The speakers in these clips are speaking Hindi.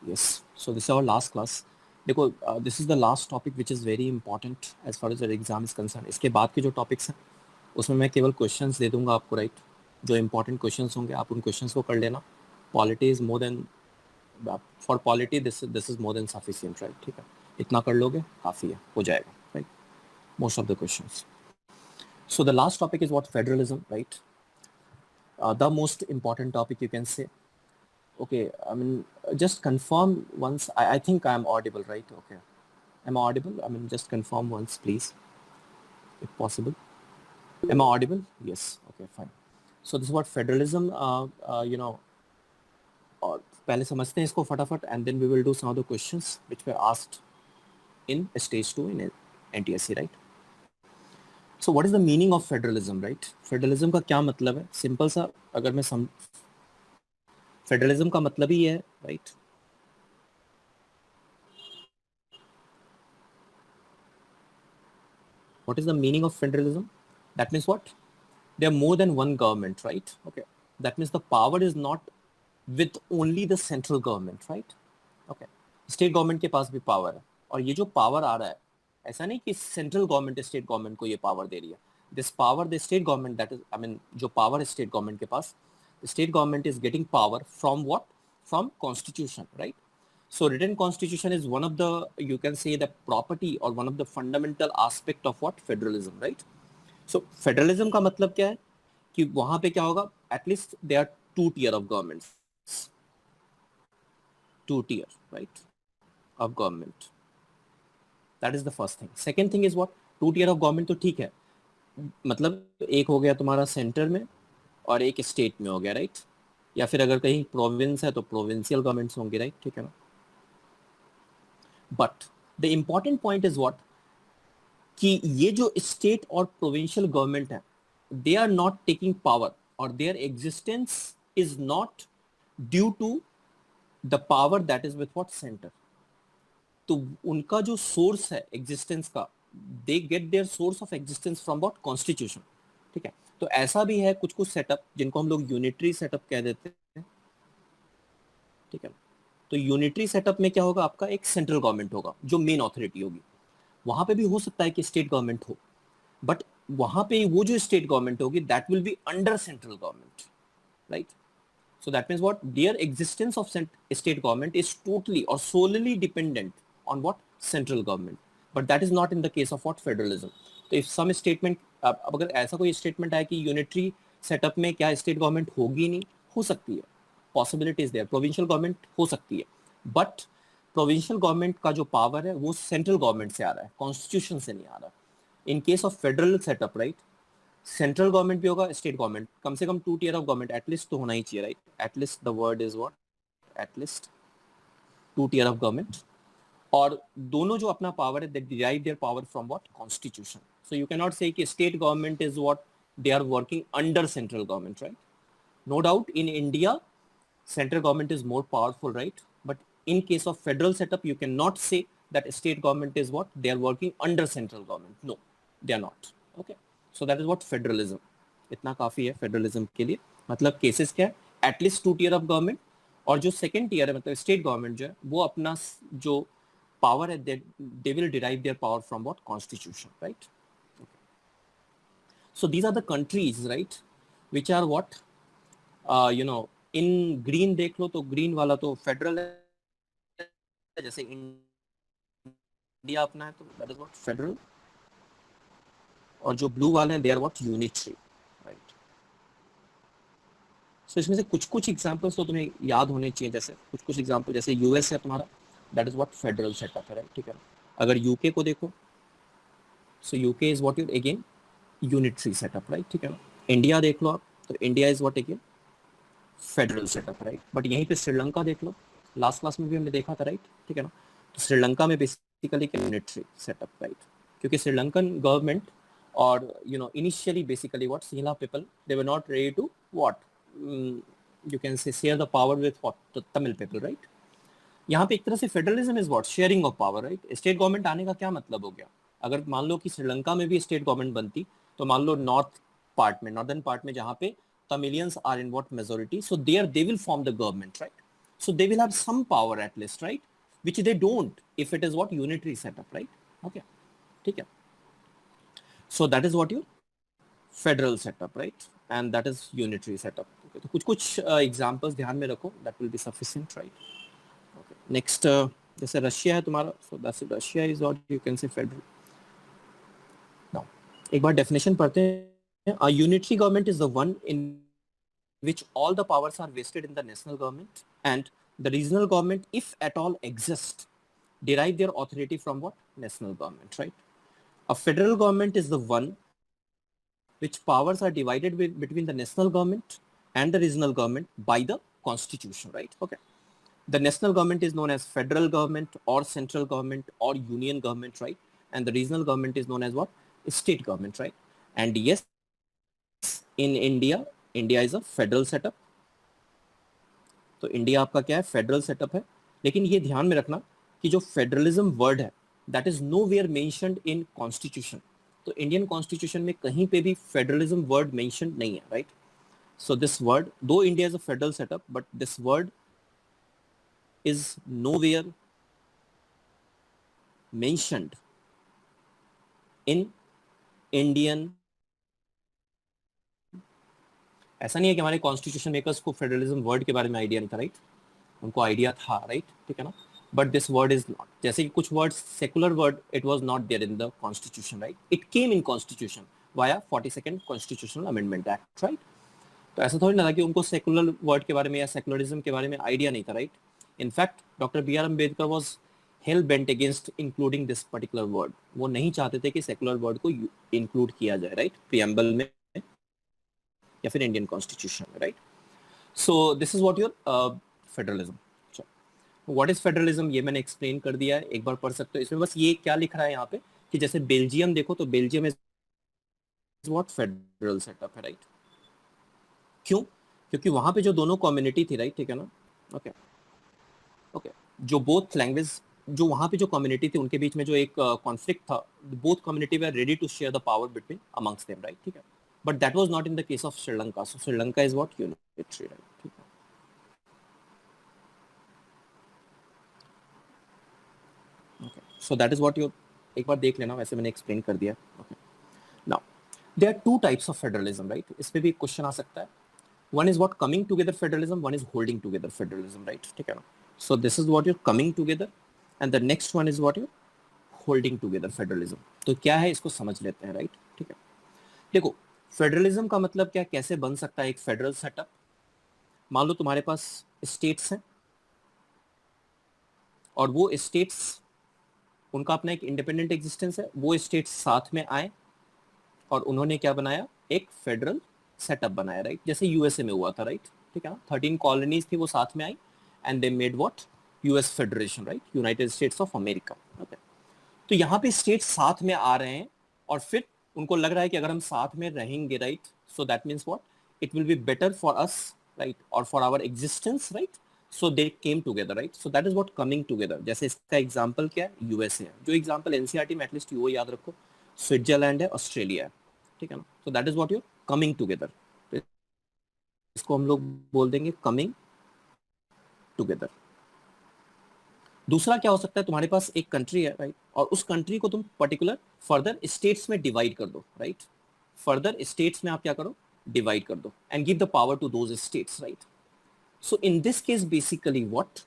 Yes, so this is our last class. देखो, this is the last topic which is very important as far as your exam is concerned. इसके बाद के जो topics हैं उसमें मैं केवल questions दे दूंगा आपको, right? जो important questions होंगे आप उन questions को कर लेना. Polity is more than for polity this is more than sufficient, right? ठीक है, इतना कर लोगे काफ़ी है, हो जाएगा, right? Most of the questions. So the last topic is what? Federalism, right? The most important topic you can say. Okay, I mean, just confirm once. I think I'm audible, right? Okay, am I audible? I mean, just confirm once, please, if possible. Am I audible? Yes. Okay, fine. So this is what federalism. You know, और पहले समझते हैं इसको फटाफट, and then we will do some of the questions which were asked in stage 2 in NTSC, right? So what is the meaning of federalism, right? Federalism का क्या मतलब है? Simple सा, अगर मैं फेडरलिज्म का मतलब ही है, right? What is the meaning of federalism? That means what? There are more than one government, right? Okay. That means the power is not with only the central government, right? Okay. State government के पास भी पावर है, और ये जो पावर आ रहा है, ऐसा नहीं कि सेंट्रल गवर्नमेंट स्टेट गवर्नमेंट को ये पावर दे रही है. This power the state government, that is, I mean, जो पावर है स्टेट गवर्नमेंट के पास, state government is getting power from what? From constitution, right? So written constitution is one of the, you can say, the property or one of the fundamental aspect of what? Federalism, right? So federalism का मतलब क्या है कि वहां पे क्या होगा? At least there are two tier of governments, two tier, right, of government. That is the first thing. Second thing is what? Two tier of government तो ठीक है, मतलब एक हो गया तुम्हारा सेंटर में और एक स्टेट में हो गया, राइट? या फिर अगर कहीं प्रोविंस है तो प्रोविंशियल गवर्नमेंट्स होंगे, राइट? ठीक है ना? But the important point is what? कि ये जो स्टेट और प्रोविंशियल गवर्नमेंट है, they are not taking power, और their existence is not due to the power that is with what? Centre. तो उनका जो सोर्स है एग्जिस्टेंस का, they get their source of existence from what? Constitution. ठीक है? तो ऐसा भी है कुछ कुछ सेटअप जिनको हम लोग यूनिटरी सेटअप कह देते हैं. ठीक है? तो यूनिटरी सेटअप में क्या होगा? आपका एक सेंट्रल गवर्नमेंट होगा जो मेन ऑथोरिटी होगी. वहां पे भी हो सकता है कि स्टेट गवर्नमेंट हो, बट वहां पे वो जो स्टेट गवर्नमेंट होगी that will be under central government, right? So that means what? Their existence of state government is totally or solely dependent on what? Central government. But that is not in the case of what? Federalism. So if some statement, अब अगर ऐसा कोई statement है कि unitary setup में क्या state government होगी नहीं, हो सकती है, possibility is there, provincial government हो सकती है, but provincial government का जो power है वो central government से आ रहा है, constitution से नहीं आ रहा. In case of federal setup, right? Central government भी होगा, स्टेट गवर्नमेंट, कम से कम two tier of government at least तो होना ही चाहिए, right? At least the word is what? At least two tier of government. और दोनों जो अपना पावर है, they derive their power from what? Constitution. So you can not say कि state government is what? They are working under central government, right? No doubt in India central government is more powerful, right? But in case of federal setup, you cannot say that state government is what? They are working under central government. No, they are not. Okay. So that is what federalism. इतना काफी है फेडरलिज्म के लिए. मतलब केसेस क्या है? At least two tier of government, और जो सेकंड टियर है मतलब स्टेट गवर्नमेंट जो है वो अपना जो पावर है they will derive their power from what? Constitution, right? So these are the countries, right, which are what? You know, in green देख लो तो ग्रीन वाला तो फेडरल है, जैसे इंडिया अपना है तो दैट इज व्हाट? फेडरल. और जो ब्लू वाले हैं they are what? Unitary, right? So इसमें से कुछ कुछ एग्जांपल्स तो तुम्हें याद होने चाहिए, जैसे कुछ कुछ एग्जांपल, जैसे यूएस है तुम्हारा, that is what? Federal setup है, राइट? ठीक है? अगर यूके को देखो, सो UK is what? Again unitary setup, right? ठीक है ना? इंडिया देख लो आप, तो India is what? Again federal setup, right? But यहीं पे श्रीलंका देख लो, लास्ट क्लास में भी हमने देखा था, राइट? ठीक है ना? तो श्रीलंका में बेसिकली यूनिटरी सेटअप, राइट? क्योंकि श्रीलंकन गवर्नमेंट और you know initially basically what? Sinhala people, they were not ready to what? You can say share the power with what? The Tamil people, right? यहाँ पे एक तरह से federalism is what? Sharing of power, right? State government आने का क्या मतलब हो गया? अगर मान लो कि श्रीलंका में भी स्टेट गवर्नमेंट बनती, तो मान लो नॉर्थ पार्ट में, नॉर्दर्न पार्ट में, जहाँ पे Tamilians are in what? Majority, so there they will form the government, right? So they will have some power at least, right? Which they don't if it is what unitary setup, right? Okay, ठीक है. So that is what your federal setup, right? And that is unitary setup. Okay, तो कुछ examples ध्यान में रखो, that will be sufficient, right? Okay. Next, जैसे रशिया है तुम्हारा, so that's Russia is what you can say federal. Now, एक बार definition पढ़ते हैं. A unitary government is the one in which all the powers are vested in the national government, and the regional government, if at all exist, derive their authority from what? National government, right? A federal government is the one which powers are divided between the national government and the regional government by the constitution, right? Okay. The national government is known as federal government or central government or union government, right? And the regional government is known as what? State government, right? And yes, in India, India is a federal setup. तो इंडिया आपका क्या है? फेडरल सेटअप है. लेकिन ये ध्यान में रखना कि जो फेडरलिज्म वर्ड है that is nowhere mentioned in constitution. तो इंडियन कॉन्स्टिट्यूशन में कहीं पे भी फेडरलिज्म वर्ड मेंशन्ड नहीं है, right? So this word, though India is a federal setup, but this word is nowhere mentioned in Indian. ऐसा नहीं है कि हमारे कॉन्स्टिट्यूशन मेकर्स को फेडरलिज्म वर्ड के बारे में आइडिया नहीं था, राइट? उनको आइडिया था, राइट? ठीक है ना? But this word is not, जैसे कि कुछ words secular word, it was not there in the constitution, right? It came in constitution via 42nd constitutional amendment act, right? तो ऐसा थोड़ी ना था कि उनको सेकुलर वर्ड के बारे में या सेकुलरिज्म के बारे में आइडिया नहीं था, right? In fact, Dr. B.R. Ambedkar was hell bent against including this particular word. वो नहीं चाहते थे कि secular word को include किया जाए, right? Preamble में या फिर Indian Constitution में, right? So this is what your federalism. So, what is federalism? ये मैंने explain कर दिया है, एक बार पढ़ सकते हो. इसमें बस ये क्या लिख रहा है यहाँ पे कि जैसे बेल्जियम देखो तो Belgium is what federal setup है, right? क्यों? क्योंकि वहाँ पे जो दोनों community थी, right? ठीक है ना? Okay. ओके जो बोथ लैंग्वेज, जो वहाँ पे जो कम्युनिटी थी उनके बीच में जो एक कॉन्फ्लिक्ट था, both community were ready to share the power between amongst them, right? ठीक है. But that was not in the case of Sri Lanka. So Sri Lanka is what? Unitary, right? ठीक है. Okay so that is what you, एक बार देख लेना, वैसे मैंने एक्सप्लेन कर दिया. Okay now there are two types of federalism, right? इस पे भी क्वेश्चन आ सकता है. One is what? Coming together federalism. One is holding together federalism, right? ठीक है ना? So this is what you're coming together, and the next one is what you're holding together federalism. तो क्या है इसको समझ लेते हैं, राइट? ठीक है. देखो फेडरलिज्म का मतलब क्या, कैसे बन सकता है एक फेडरल सेटअप? मान लो तुम्हारे पास स्टेट्स हैं और वो स्टेट्स, उनका अपना एक इंडिपेंडेंट एग्जिस्टेंस है. वो स्टेट्स साथ में आए और उन्होंने क्या बनाया? एक फेडरल सेटअप बनाया, राइट? जैसे यूएसए में हुआ था, राइट? ठीक है. 13 कॉलोनीज थी, वो साथ में आई and they made what? US Federation, right? United States of America. Okay. तो यहाँ पे स्टेट्स साथ में आ रहे हैं और फिर उनको लग रहा है कि अगर हम साथ में रहेंगे, right, so that means what? It will be better for us, right, और for our existence, right? So they came together, right? So that is what coming together. जैसे इसका एग्जांपल क्या है? यूएसए है. जो एग्जांपल एनसीईआरटी में एटलीस्ट वो याद रखो, स्विट्जरलैंड है, ऑस्ट्रेलिया है. ठीक है ना? सो that is what you coming together. इसको हम लोग बोल देंगे कमिंग टुगेदर. दूसरा क्या हो सकता है? तुम्हारे पास एक कंट्री है, राइट, और उस कंट्री को तुम पर्टिकुलर फर्दर स्टेट्स में डिवाइड कर दो, राइट? फर्दर स्टेट्स में आप क्या करो? डिवाइड कर दो and give the power to those states, right? So in this case basically what?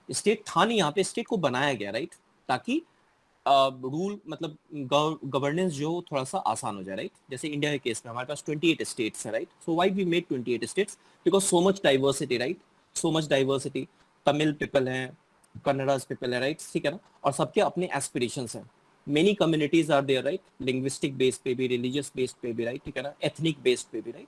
State था नहीं यहाँ पे, स्टेट को बनाया गया, राइट, ताकि रूल मतलब गवर्नेंस जो थोड़ा सा आसान हो जाए, राइट? जैसे इंडिया के केस में हमारे पास 28 स्टेट्स है, right? So why we made 28 states? Because so much diversity, right? So much diversity. Tamil people हैं, कन्नड़ा पीपल है, राइट? ठीक है ना? और सबके अपने एस्पिरेशंस हैं. Many communities are there, right? Linguistic base पे भी, रिलीजियस बेस पे भी, राइट? ठीक है ना? एथनिक बेस पे भी, right?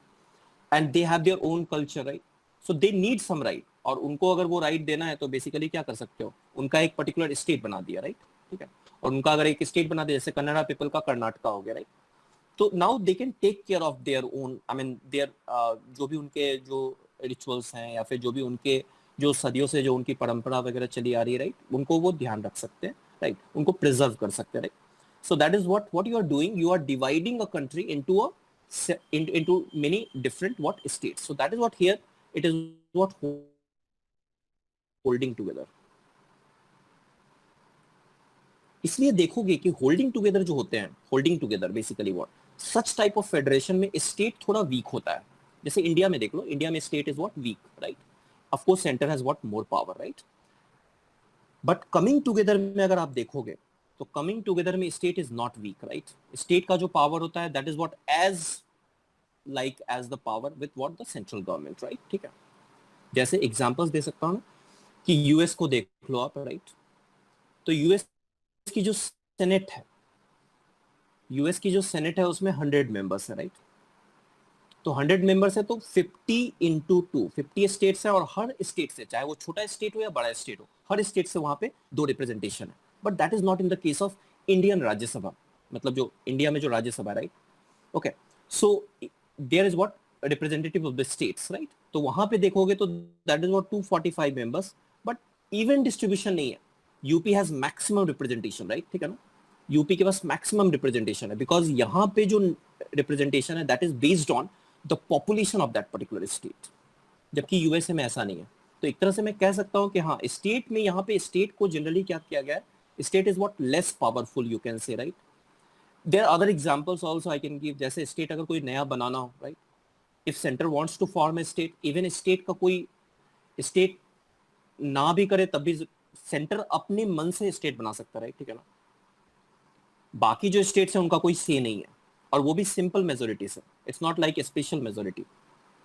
And they have their own culture, right? So they need some right, और उनको अगर वो राइट देना है तो बेसिकली क्या कर सकते हो? उनका एक पर्टिकुलर स्टेट बना दिया, राइट? ठीक है. और उनका अगर एक स्टेट बना दिया, जैसे कन्नड़ा पीपल का कर्नाटका हो गया, राइट? तो now they can take care of their own, I mean their, जो भी उनके जो रिचुअल्स हैं या फिर जो भी उनके जो सदियों से जो उनकी परंपरा वगैरह चली आ रही है, राइट, उनको वो ध्यान रख सकते हैं, राइट? उनको प्रिजर्व कर सकते हैं, right? So that is what you are doing. You are dividing a country into many different what states. So that is what here it is what holding together. इसलिए देखोगे कि होल्डिंग टुगेदर जो होते हैं, holding together basically what, such type of federation में स्टेट थोड़ा वीक होता है। जैसे इंडिया में देख लो, इंडिया में state is what weak, right? Of course centre has what more power, right? But coming together में अगर आप देखोगे तो कमिंग टुगेदर में state is not weak, right? State का जो पावर होता है that is what as like as the power with what the central government, right? ठीक है, जैसे एग्जांपल्स दे सकता हूं कि यूएस को देख लो आप, राइट? तो यूएस की जो सेनेट है, यूएस की जो सेनेट है उसमें 100 मेंबर्स है, राइट? तो 100 मेंबर्स है तो 50 इंटू 2, 50 स्टेट्स है और हर स्टेट से, चाहे वो छोटा स्टेट हो या बड़ा स्टेट हो, हर स्टेट से वहां पे 2 रिप्रेजेंटेशन है। But that is not in the case of Indian Rajya Sabha, मतलब जो इंडिया में जो Rajya Sabha, right? Okay, so there is what representative of the states, right? तो वहां पे देखोगे तो that is what 245 members, but even distribution नहीं है। UP has maximum representation, right? ठीक है ना, यूपी के पास मैक्सिमम रिप्रेजेंटेशन है बिकॉज यहाँ पे जो रिप्रेजेंटेशन है that is based on the population of that particular state, जबकि यूएसए में ऐसा नहीं है। तो एक तरह से मैं कह सकता हूं कि हाँ, स्टेट में यहाँ पे स्टेट को जनरली क्या किया गया है, state is what less powerful, you can say, right? There are other examples also I can give, जैसे स्टेट अगर कोई नया बनाना हो, right? If centre wants to form a state, even state का कोई स्टेट ना भी करे तब भी सेंटर अपने मन से स्टेट बना सकता है, राइट? ठीक है ना, बाकी जो स्टेट्स हैं उनका कोई से नहीं है, और वो भी सिंपल मेजोरिटी से, it's not like special majority.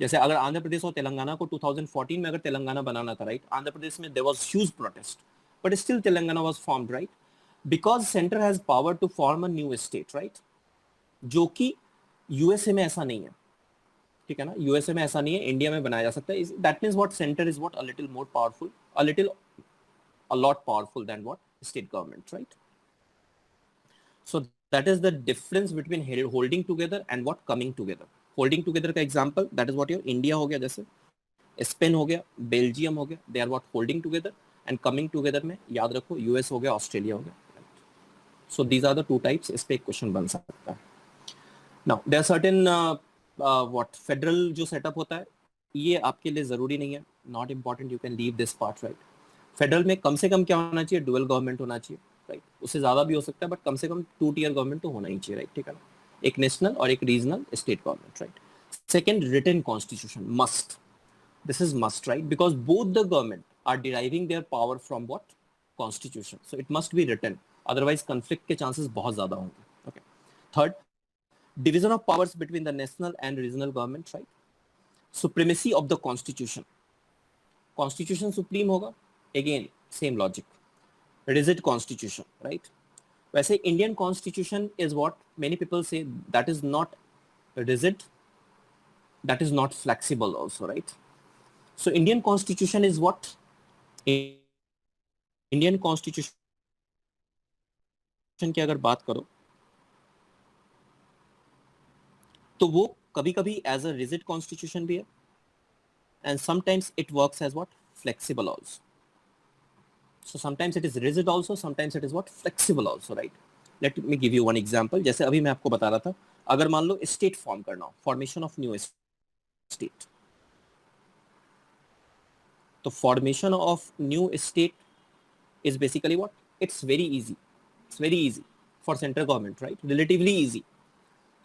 जैसे अगर आंध्र प्रदेश और तेलंगाना को 2014 में अगर तेलंगाना बनाना था, राइट? आंध्र प्रदेश में there was huge protest, but still Telangana was formed, right? Because centre has power to form a new state, right? जो कि यूएसए में ऐसा नहीं है, ठीक है ना, यूएसए में ऐसा नहीं है, इंडिया में बनाया जा सकता है। That means what centre is what a little more powerful, a little a lot powerful than what state government, right? So that is the difference between holding together and what coming together. Holding together का example that is what your India हो गया, जैसे स्पेन हो गया, बेल्जियम हो गया, they are what holding together, and coming together में याद रखो यूएस हो गया, ऑस्ट्रेलिया हो गया, right? So these are the two types, इस पे एक क्वेश्चन बन सकता है। Now there are certain what federal जो setup होता है ये आपके लिए जरूरी नहीं है, not important, you can leave this part, right? Federal में कम से कम क्या होना चाहिए, डुअल गवर्नमेंट होना चाहिए, राइट? उससे ज्यादा भी हो सकता है बट कम से कम 2 टियर गवर्नमेंट तो होना ही चाहिए, राइट? ठीक है ना, एक नेशनल और एक regional state government, right? Second, written constitution must, this is must, right? Because both the government are deriving their power from what constitution, so it must be written, otherwise conflict के चांसेस बहुत ज्यादा होंगे। Okay, third, division of powers between the national and regional government, right? Supremacy of the constitution, constitution supreme होगा, again same logic, rigid constitution, right? वैसे Indian constitution is what many people say that is not rigid, that is not flexible also, right? So Indian constitution is what, Indian constitution की अगर बात करो तो वो कभी कभी एज अ रिजिड कॉन्स्टिट्यूशन भी है, and sometimes it works as what flexible also. So sometimes it is rigid also, sometimes it is what flexible also, right? Let me give you one example. जैसे अभी मैं आपको बता रहा था, अगर मान लो स्टेट फॉर्म करना हो, फॉर्मेशन ऑफ न्यू स्टेट, तो formation of new state is basically what, it's very easy, it's very easy for central government, right? Relatively easy,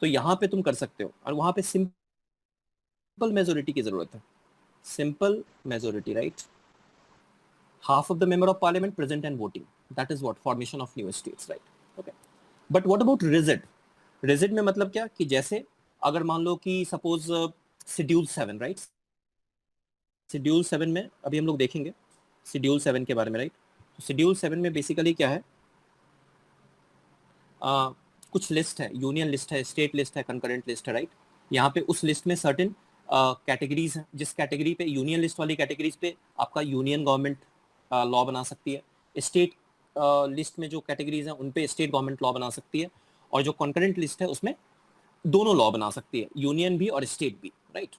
तो यहाँ पे तुम कर सकते हो, और वहां पे सिंपल मेजोरिटी की जरूरत है, simple majority, right? half of the member of parliament present and voting, that is what formation of new states, right? Okay, but what about rigid? rigid में मतलब क्या कि जैसे अगर मान लो कि सपोज शेड्यूल 7, राइट? शेड्यूल 7 में अभी हम लोग देखेंगे शेड्यूल 7 के बारे में, राइट? शेड्यूल 7 में बेसिकली क्या है, कुछ लिस्ट है, यूनियन लिस्ट है, स्टेट लिस्ट है, कंकरेंट लिस्ट है, राइट? यहाँ पे उस लिस्ट में सर्टेन कैटेगरीज हैं, जिस कैटेगरी पे यूनियन लिस्ट वाली कैटेगरीज पे आपका यूनियन गवर्नमेंट लॉ बना सकती है, स्टेट लिस्ट में जो कैटेगरीज हैं उन पे स्टेट गवर्नमेंट लॉ बना सकती है, और जो कॉन्करेंट लिस्ट है उसमें दोनों लॉ बना सकती है, यूनियन भी और स्टेट भी, राइट?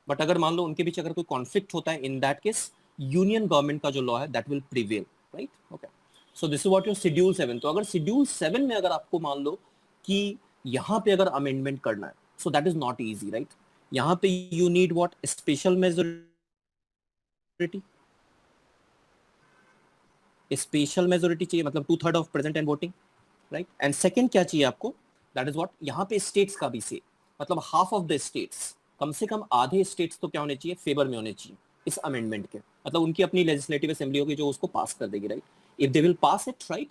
बट अगर मान लो उनके बीच अगर कोई कॉन्फ्लिक्ट होता है, इन दैट केस यूनियन गवर्नमेंट का जो लॉ है that will prevail, right? Okay, so this is what your schedule 7। तो अगर शेड्यूल 7 में अगर आपको मान लो कि यहाँ पे अगर अमेंडमेंट करना है, so that is not easy, right? यहाँ पे you need what, special majority, special majority चाहिए, मतलब 2/3 of present and voting, right. And second क्या चाहिए आपको, दैट इज व्हाट, यहाँ पे स्टेट्स का भी से, मतलब हाफ ऑफ द स्टेट्स, कम से कम आधे स्टेट्स तो क्या होने चाहिए, फेवर में होने चाहिए इस अमेंडमेंट के, मतलब उनकी अपनी लेजिस्लेटिव असेंबली होगी जो उसको पास कर देगी, right. If they will pass it, right,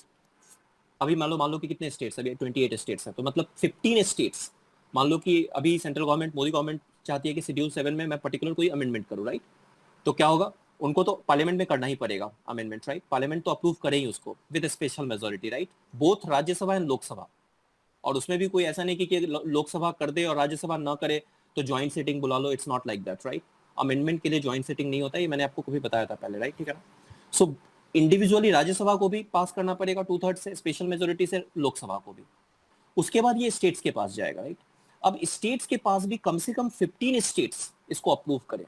अभी मान लो कि कितने स्टेट्स, अभी 28 स्टेट्स हैं, तो मतलब 15 स्टेट्स, मान लो कि अभी सेंट्रल गवर्नमेंट, मोदी गवर्नमेंट चाहती है कि शेड्यूल 7 में मैं पर्टिकुलर कोई अमेंडमेंट करूं, राइट। तो क्या होगा, उनको तो पार्लियामेंट में करना ही पड़ेगा अमेंडमेंट, राइट। पार्लियामेंट तो अप्रूव करे ही उसको with special majority, right, both Rajya Sabha and Lok Sabha. और उसमें भी कोई ऐसा नहीं कि लोकसभा कर दे और राज्यसभा ना करे तो ज्वाइंट सिटिंग बुला लो, it's not like that, right. Amendment के लिए ज्वाइंट सिटिंग नहीं होता, ये मैंने आपको कभी बताया था पहले, राइट, ठीक है ना। सो इंडिविजुअली राज्यसभा को भी पास करना पड़ेगा 2/3 से, स्पेशल मेजोरिटी से लोकसभा को भी, उसके बाद ये स्टेट्स के पास जाएगा, राइट। अब स्टेट्स के पास भी कम से कम 15 स्टेट्स इसको अप्रूव करें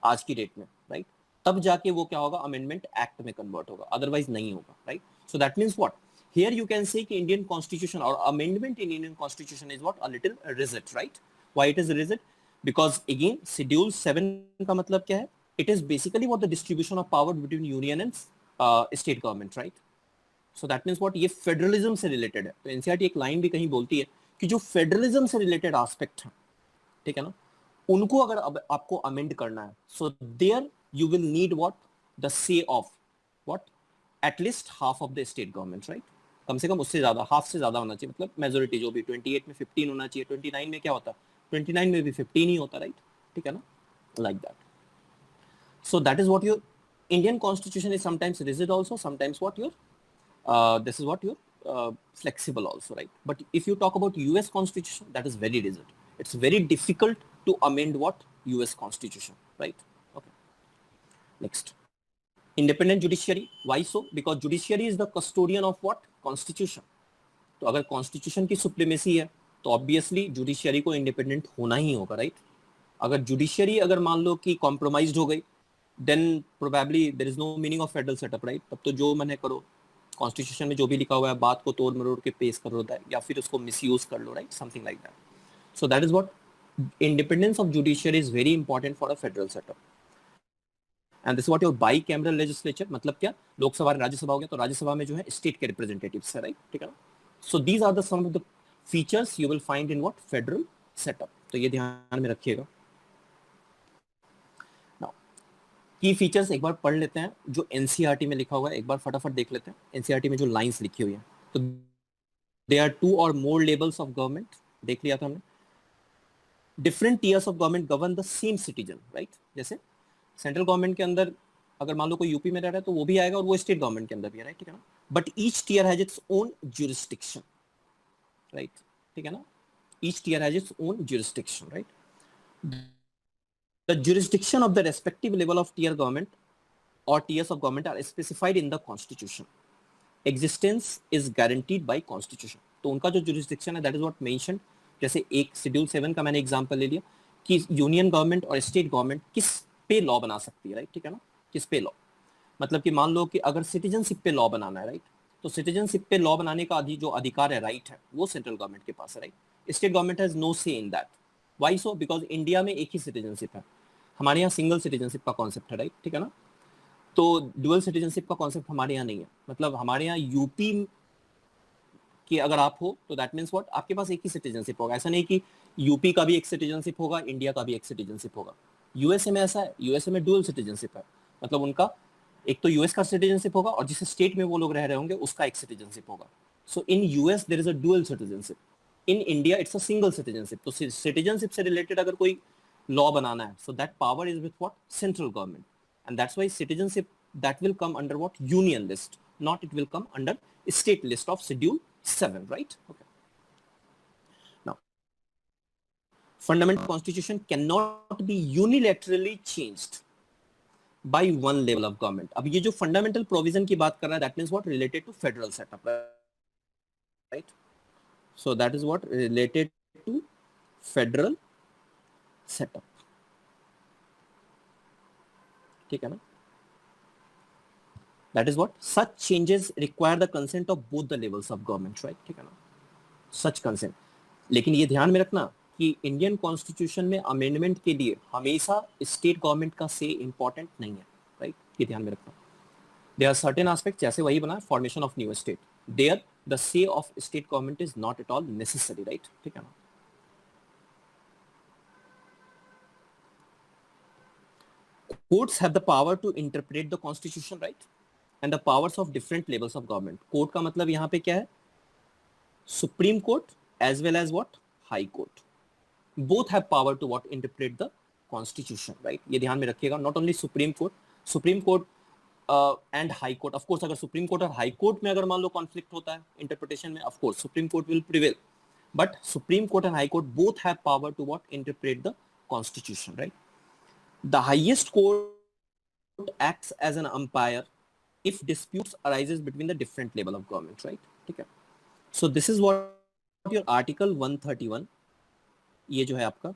आज की डेट में, राइट, तब जाके वो क्या होगा, अमेंडमेंट एक्ट में कन्वर्ट होगा, अदरवाइज नहीं होगा, right. So that means what, here you can say कि Indian constitution or amendment in Indian constitution is what, a little rigid, right? Why it is rigid? Because again schedule 7 का मतलब क्या है, it is basically what the distribution of power between union and state government, right? So that means what, ये फेडरलिज्म से रिलेटेड है। तो एनसीईआरटी एक लाइन भी कहीं बोलती है कि जो फेडरलिज्म से रिलेटेड एस्पेक्ट है, ठीक है ना, उनको अगर अब आपको अमेंड करना है, so there you will need what, the say of what, at least half of the state government, right. कम से कम उससे ज्यादा, हाफ से ज्यादा होना चाहिए, मतलब मेजोरिटी जो भी 28 में 15 होना चाहिए, 29 में क्या होता है, 29 में भी 15 ही होता, राइट, ठीक है ना, like that. So that is what your Indian constitution is sometimes rigid also, sometimes what your this is what you're flexible also, right? But if you talk about US constitution, that is very rigid. It's very difficult to amend what, US constitution, right? Okay, next, independent judiciary. Why so? Because judiciary is the custodian of what, constitution. तो अगर कॉन्स्टिट्यूशन की सुप्रीमेसी है तो ऑब्वियसली जुडिशियरी को इंडिपेंडेंट होना ही होगा, राइट। अगर जुडिशियरी अगर मान लो कि कॉम्प्रोमाइज्ड हो गई, then probably there is no meaning of federal setup, right. तब तो जो मन है करो, कॉन्स्टिट्यूशन में जो भी लिखा हुआ है बात को तोड़ मरोड़ के पेश कर लो, या फिर उसको मिसयूज कर लो, right, something like that. So that is what independence of judiciary is very important for a federal setup. And this what your bicameral legislature, मतलब क्या, लोकसभा राज्यसभा हो गया, तो राज्यसभा में जो है स्टेट के रिप्रेजेंटेटिव्स है, राइट, ठीक है ना। So these are the some of the features you will find in what, federal setup. तो ये ध्यान में रखिएगा। की फीचर्स एक बार पढ़ लेते हैं जो एनसीईआरटी में लिखा हुआ है, एक बार फटाफट देख लेते हैं एनसीईआरटी में जो लाइंस लिखी हुई है। तो दे आर 2 और मोर लेवल्स ऑफ गवर्नमेंट, देख लिया था हमने। Different tears of government govern the same citizen, right. जैसे सेंट्रल गवर्नमेंट के अंदर अगर मान लो कोई यूपी में रह रहा है तो वो भी आएगा और वो स्टेट गवर्नमेंट के अंदर भी है, राइट, ठीक है ना। But each tier has its own jurisdiction, right, ठीक है ना। Each tier has its own jurisdiction, right. The jurisdiction of the respective level of tier government or tiers of government are specified in the constitution. Existence is guaranteed by constitution. तो उनका जो jurisdiction है that is what mentioned. जैसे एक शेड्यूल 7 का मैंने एग्जांपल ले लिया कि यूनियन गवर्नमेंट और स्टेट गवर्नमेंट किस पे लॉ बना सकती है, राइट, ठीक है ना। किस पे लॉ, मतलब कि मान लो कि अगर सिटीजनशिप पे लॉ बनाना है, राइट, तो सिटीजनशिप पे लॉ बनाने का जो अधिकार है, राइट है, वो सेंट्रल गवर्नमेंट के पास है, right. State government has no say in that. Why so? Because India में एक ही सिटीजनशिप है, हमारे यहाँ सिंगल सिटीजनशिप का कॉन्सेप्ट है, राइट, ठीक है ना। तो डुअल सिटीजनशिप का कॉन्सेप्ट हमारे यहाँ नहीं है, मतलब हमारे यहाँ यूपी कि अगर आप हो तो दैट मीन्स व्हाट, आपके पास एक ही सिटीजनशिप होगा। ऐसा नहीं कि यूपी का भी एक सिटीजनशिप होगा, इंडिया का भी एक सिटीजनशिप होगा। यूएसए में ऐसा है, यूएसए में डुअल सिटीजनशिप है, मतलब उनका एक तो यूएस का सिटीजनशिप होगा और जिस स्टेट में वो लोग रह रहे होंगे उसका एक सिटीजनशिप होगा। So in US there is a dual citizenship, in India it's a single citizenship. तो सिटीजनशिप से रिलेटेड अगर कोई लॉ बनाना है, so that power is with what, central government, and that's why citizenship that will come under what, union list, not it will come under state list of schedule 7, right? Okay. Now, fundamental constitution cannot be unilaterally changed by one level of government. अब ये जो fundamental provision की बात कर रहा है, that means what, related to federal setup, right? So that is what related to federal setup. ठीक है ना? That is what, such changes require the consent of both the levels of government, right? ठीक है ना? Such consent. लेकिन ये ध्यान में रखना कि इंडियन कॉन्स्टिट्यूशन में अमेंडमेंट के लिए हमेशा स्टेट गवर्नमेंट का से इंपॉर्टेंट नहीं है, राइट, ये ध्यान में रखना। There are certain aspects, जैसे वही बना formation of new state. There the say of state government is not at all necessary, right? ठीक है ना? Courts have the power to interpret the constitution, right? And the powers of different levels of government. Court का मतलब यहाँ पे क्या है? Supreme Court as well as what? High Court. Both have power to what? Interpret the constitution, right? ये ध्यान में रखिएगा. Not only Supreme Court and High Court. Of course, अगर Supreme Court और High Court में अगर मान लो conflict होता है interpretation में, of course Supreme Court will prevail. But Supreme Court and High Court both have power to what? Interpret the constitution, right? The highest court acts as an umpire if disputes arises between the different level of government, right? ठीक है. So this is what your Article 131, ये जो है आपका,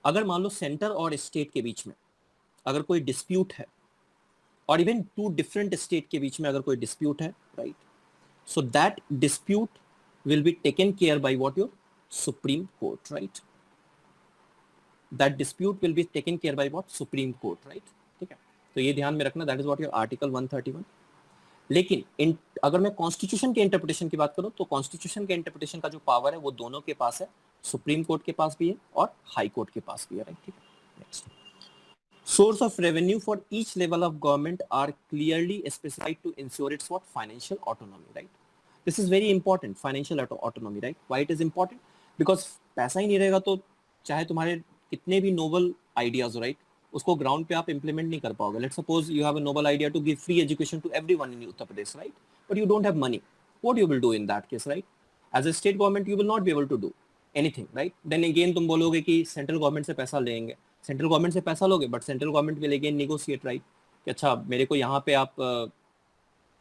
अगर मान लो सेंटर और स्टेट के बीच में अगर कोई डिस्प्यूट है, और इवन टू डिफरेंट स्टेट के बीच में अगर कोई डिस्प्यूट है, right, so that dispute will be taken care by what? Your supreme court, right? That dispute will be taken care by what? Supreme court, right? ठीक है, तो ये ध्यान में रखना. That is what your article 131. लेकिन अगर मैं कॉन्स्टिट्यूशन के इंटरप्रिटेशन की बात करूं तो कॉन्स्टिट्यूशन के इंटरप्रिटेशन का जो पावर है वो दोनों के पास है, सुप्रीम कोर्ट के पास भी है और हाई कोर्ट के पास भी है, राइट? ठीक है. Next, source of revenue for each level of government are clearly specified to ensure its what? Financial autonomy, right? This is very important, financial autonomy, right? Why it is important? Because पैसा ही नहीं रहेगा तो चाहे तुम्हारे कितने भी नोबल आइडियाज हो, राइट, उसको ग्राउंड पे आप इंप्लीमेंट नहीं कर पाओगे. Let's suppose you have a noble idea to give free education to everyone in Uttar Pradesh, right, but you don't have money. What you will do in that case, right? As a state government you will not be able to do anything, right? Then again तुम बोलोगे कि सेंट्रल गवर्नमेंट से पैसा लेंगे. सेंट्रल गवर्नमेंट से पैसा लोगे but central government will again negotiate, right, कि अच्छा मेरे को यहाँ पे आप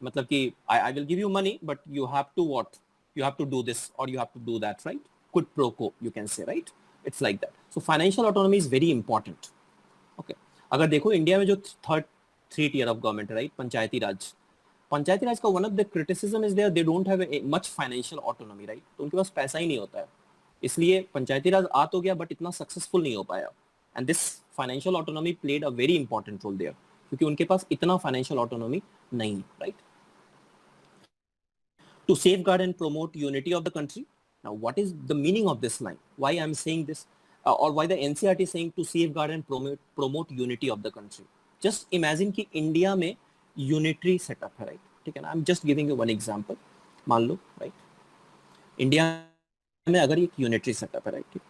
मतलब कि I will give you money but you have to what? You have to do this और you have to do that, right? Quid pro quo you can say, right? It's like that. So financial autonomy is very important. Okay, अगर देखो इंडिया में जो थ्री टियर ऑफ गवर्नमेंट है, राइट, पंचायती राज का one of the criticism is there they don't have much financial autonomy, right? तो उनके पास पैसा ही नहीं होता है, इसलिए पंचायती राज आ तो गया बट इतना सक्सेसफुल नहीं हो पाया. And this financial autonomy played a very important role there, क्योंकि उनके पास इतना financial autonomy नहीं है, right? To safeguard and promote unity of the country. Now, what is the meaning of this line? Why I'm saying this, or why the NCERT is saying to safeguard and promote unity of the country? Just imagine कि इंडिया में unitary setup है, right? ठीक है ना? I'm just giving you one example. मान लो, right? इंडिया में अगर एक unitary setup है, right?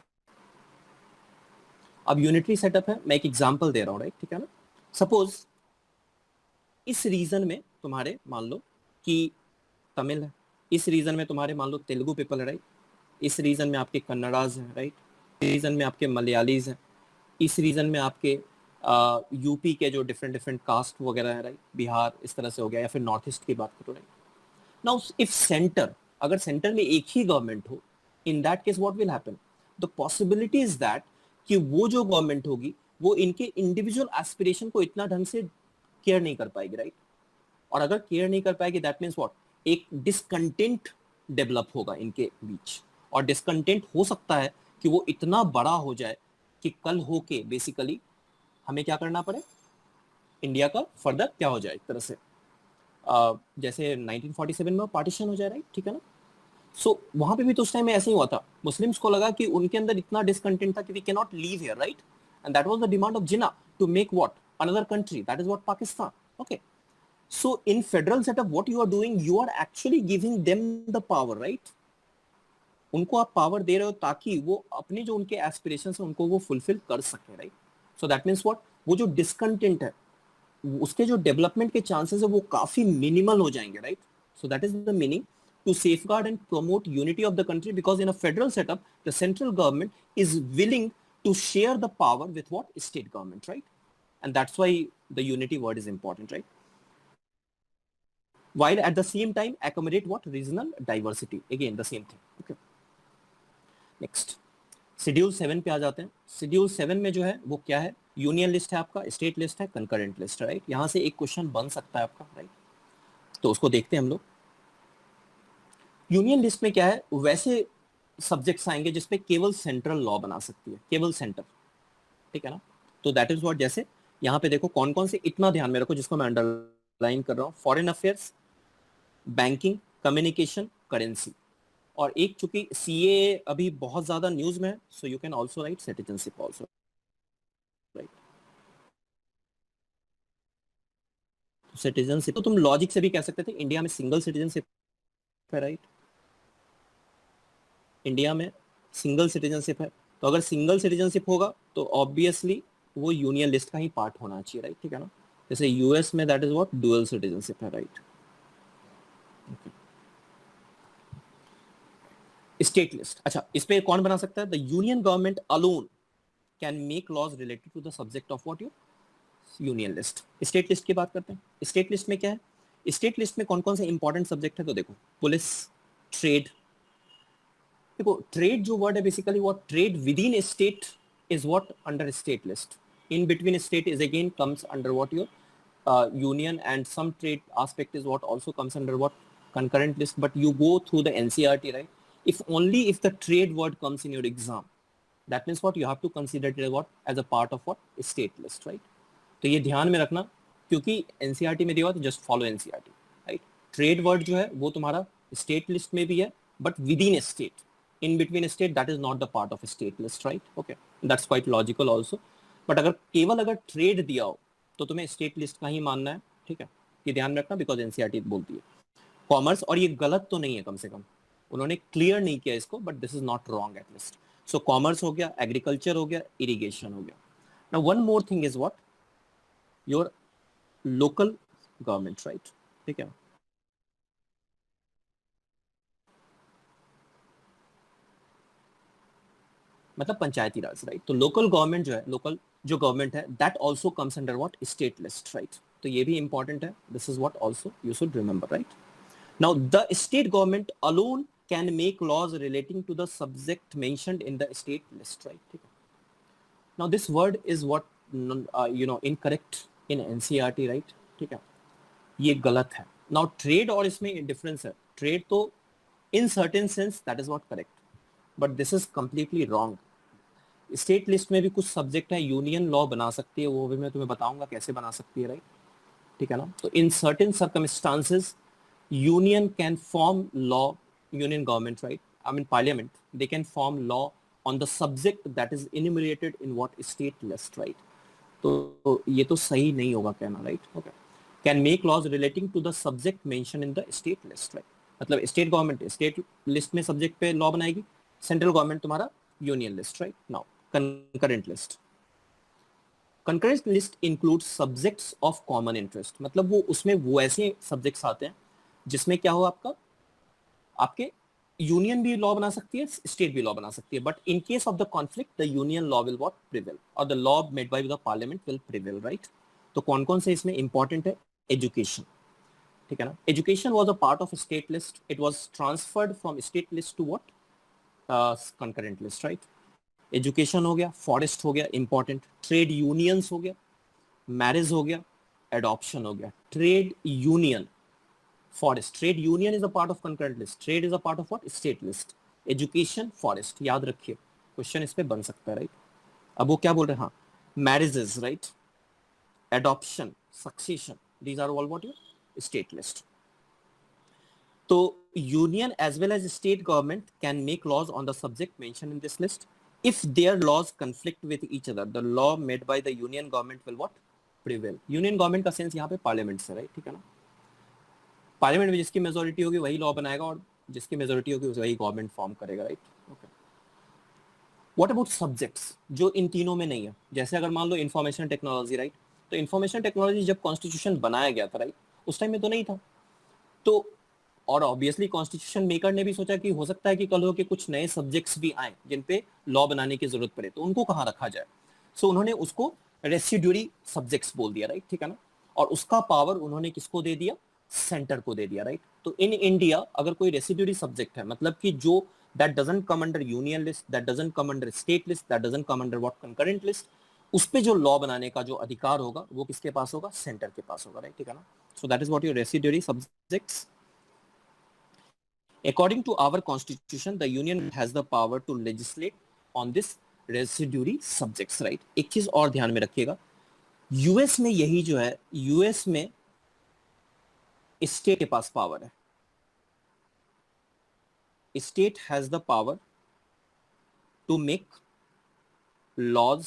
अब यूनिटरी सेटअप है, मैं एक एग्जांपल दे रहा हूँ, राइट? ठीक है ना? सपोज इस रीजन में तुम्हारे मान लो कि तमिल है, इस रीजन में तुम्हारे मान लो तेलुगु पीपल है, राइट, इस रीजन में आपके कन्नड़ाज हैं, राइट, इस रीजन में आपके मलयालीज हैं, इस रीजन में आपके यूपी के जो डिफरेंट कास्ट वगैरह है, राइट, बिहार इस तरह से हो गया, या फिर नॉर्थ ईस्ट की बात करो, राइट. नाउ इफ सेंटर, अगर सेंटर में एक ही गवर्नमेंट हो, इन that case what will happen? The possibility is that कि वो जो गवर्नमेंट होगी वो इनके इंडिविजुअल एस्पिरेशन को इतना ढंग से केयर नहीं कर पाएगी, राइट. और अगर केयर नहीं कर पाएगी दैट मीन्स व्हाट? एक डिसकंटेंट डेवलप होगा इनके बीच, और डिसकंटेंट हो सकता है कि वो इतना बड़ा हो जाए कि कल होके बेसिकली हमें क्या करना पड़े, इंडिया का फर्दर क्या हो जाए, एक तरह से जैसे 1947 में पार्टीशन हो जाए, राइट, ठीक है ना. सो वहां पे भी तो उस टाइम में ऐसे ही हुआ था. मुस्लिम्स को लगा कि उनके अंदर इतना डिसकंटेंट था कि we can not live here, right, and that was the demand of Jinnah to make what? Another country, that is what? Pakistan. Okay, so in federal setup what you are doing, you are actually giving them the power, right. उनको आप पावर दे रहे हो ताकि वो अपने जो उनके एस्पिरेशंस हैं उनको वो फुलफिल कर सके, right. So that means what? वो जो डिसकंटेंट है उसके जो डेवलपमेंट के चांसेस है वो काफी मिनिमल हो जाएंगे, right. So that is the meaning, to safeguard and promote unity of the country, because in a federal setup the central government is willing to share the power with what? State government, right. And that's why the unity word is important, right, while at the same time accommodate what? Regional diversity, again the same thing. Okay, next schedule 7 पे आ जाते हैं. शेड्यूल 7 में जो है वो क्या है? यूनियन लिस्ट है आपका, स्टेट लिस्ट है, कंकरेंट लिस्ट है, राइट. यहां से एक क्वेश्चन बन सकता है आपका, राइट, तो उसको देखते हैं हम लोग. यूनियन लिस्ट में क्या है? वैसे सब्जेक्ट्स आएंगे जिसपे केवल सेंट्रल लॉ बना सकती है, केवल सेंटर, ठीक है ना. तो दैट इज व्हाट, जैसे यहाँ पे देखो कौन कौन से, इतना ध्यान में रखो जिसको मैं अंडरलाइन कर रहा हूँ, foreign affairs, banking, communication, currency. और एक चूंकि सीए अभी बहुत ज्यादा न्यूज में है, सो you can also right citizenship also, right. Citizenship तो तुम लॉजिक से भी कह सकते थे, इंडिया में सिंगल सिटीजनशिप है, राइट। इंडिया में सिंगल सिटीजनशिप है, तो अगर सिंगल सिटीजनशिप होगा तो ऑब्वियसली वो यूनियन लिस्ट का ही पार्ट होना चाहिए, राइट, ठीक है ना। जैसे यूएस में that is what dual citizenship है, राइट। स्टेट लिस्ट, अच्छा इस पे कौन बना सकता है? The union government alone can make laws related to the subject of what your union list. State list की बात करते हैं। स्टेट लिस्ट में क्या है? स्टेट लिस्ट में कौन कौन से इंपॉर्टेंट सब्जेक्ट है? तो देखो, पुलिस, ट्रेड। देखो ट्रेड जो वर्ड है basically what trade within state is what under state list, in between state is again comes under what your union, and some trade aspect is what also comes under what concurrent list. But you go through the NCERT, right? If only if the trade word comes in your exam, that means what you have to consider it what as a part of what state list, right? तो ये ध्यान में रखना, क्योंकि एनसीईआरटी में दिया हुआ तो just follow NCERT, right. Trade word जो है वो तुम्हारा स्टेट लिस्ट में भी है, but with in state, in between state, that is not the part of state list, right. Okay, that's quite logical also. But अगर केवल अगर ट्रेड दिया हो तो तुम्हें स्टेट लिस्ट का ही मानना है, ठीक है, ये ध्यान में रखना, बिकॉज एनसीईआरटी बोलती है। कॉमर्स, और ये गलत तो नहीं है, कम से कम उन्होंने क्लियर नहीं किया इसको, but this is not wrong at least. So commerce हो गया, एग्रीकल्चर हो गया, इरिगेशन हो गया। Now one more thing is what your local government, right, ठीक है। मतलब पंचायती राज, राइट। तो लोकल गवर्नमेंट जो है, लोकल जो गवर्नमेंट है, that also comes under what state list, right. तो ये भी इंपॉर्टेंट है, this is what also you should remember, right. Now the state government alone can make laws relating to the subject mentioned in the state list, right, ठीक है। Now this word is what you know incorrect in NCERT, right, ठीक है, ये गलत है। नाउ ट्रेड और इसमें डिफरेंस है, ट्रेड तो in certain sense that is what correct, but this is completely wrong. State list में भी कुछ सब्जेक्ट है यूनियन लॉ बना सकती है, वो भी मैं तुम्हें बताऊंगा कैसे बना सकती है, राइट, ठीक है ना। तो in certain circumstances union can form law, union government, right, I mean parliament, they can form law on the subject that is enumerated in what state list, right। तो ये तो सही नहीं होगा कहना, right, okay, can make laws relating to the subject mentioned in the state list, right। मतलब स्टेट गवर्नमेंट स्टेट लिस्ट में सब्जेक्ट पे लॉ बनाएगी, सेंट्रल गवर्नमेंट तुम्हारा union list, right. Now concurrent list, concurrent list include subjects of common interest, मतलब वो उसमें वो ऐसे सब्जेक्ट्स आते हैं जिसमें क्या हो, आपका आपके यूनियन भी लॉ बना सकती है, स्टेट भी लॉ बना सकती है, but in case of the conflict the union law will what prevail, और the law made by the parliament will prevail, right. तो कौन कौन से इसमें इंपॉर्टेंट है? एजुकेशन, ठीक है ना। Education was a part of state list, it was transferred from state list to what concurrent list, right. Education हो गया, फॉरेस्ट हो गया इंपॉर्टेंट, ट्रेड यूनियंस हो गया, मैरिज हो गया, एडॉप्शन हो गया। Trade union, forest, trade union is a part of concurrent list, trade is a part of what state list, education, forest, याद रखिए क्वेश्चन इस पे बन सकता है, राइट। अब वो क्या बोल रहे हैं, हाँ, marriages, right, adoption, succession, these are all what your state list। तो union as well as state government can make laws on the subject mentioned in this list if their laws conflict with each other, the law made by the union government will what prevail। union government का सेंस यहाँ पे पार्लियामेंट से, राइट, ठीक है ना। पार्लियामेंट में जिसकी मेजोरिटी होगी वही लॉ बनाएगा, और जिसकी मेजोरिटी होगी वही गवर्नमेंट फॉर्म करेगा, right, okay. What about subjects जो इन तीनों में नहीं है? जैसे अगर मान लो इंफॉर्मेशन टेक्नोलॉजी, राइट, तो इंफॉर्मेशन टेक्नोलॉजी जब कॉन्स्टिट्यूशन बनाया गया था, राइट, उस टाइम में तो नहीं था। तो और ऑब्वियसली कॉन्स्टिट्यूशन मेकर ने भी सोचा कि हो सकता है कि कल हो के कुछ नए सब्जेक्ट्स भी आए जिन पे लॉ बनाने की जरूरत पड़े, तो उनको कहाँ रखा जाए। सो उन्होंने उसको रेसिड्यूरी सब्जेक्ट्स बोल दिया, राइट, ठीक है ना। और उसका पावर उन्होंने किसको दे दिया? सेंटर को दे दिया, राइट। तो इन इंडिया अगर कोई रेसिड्यूरी सब्जेक्ट है, मतलब कि जो that doesn't come under union list, that doesn't come under state list, that doesn't come under what concurrent list, उस पे जो लॉ बनाने का जो अधिकार होगा वो किसके पास होगा? सेंटर के पास होगा, राइट, ठीक है ना। सो that is what your residuary subjects. According to our constitution, the union has the power to legislate on this residuary subjects, right। एक चीज और ध्यान में रखिएगा, यूएस में यही जो है, यूएस में स्टेट के पास पावर है, state has the power to make laws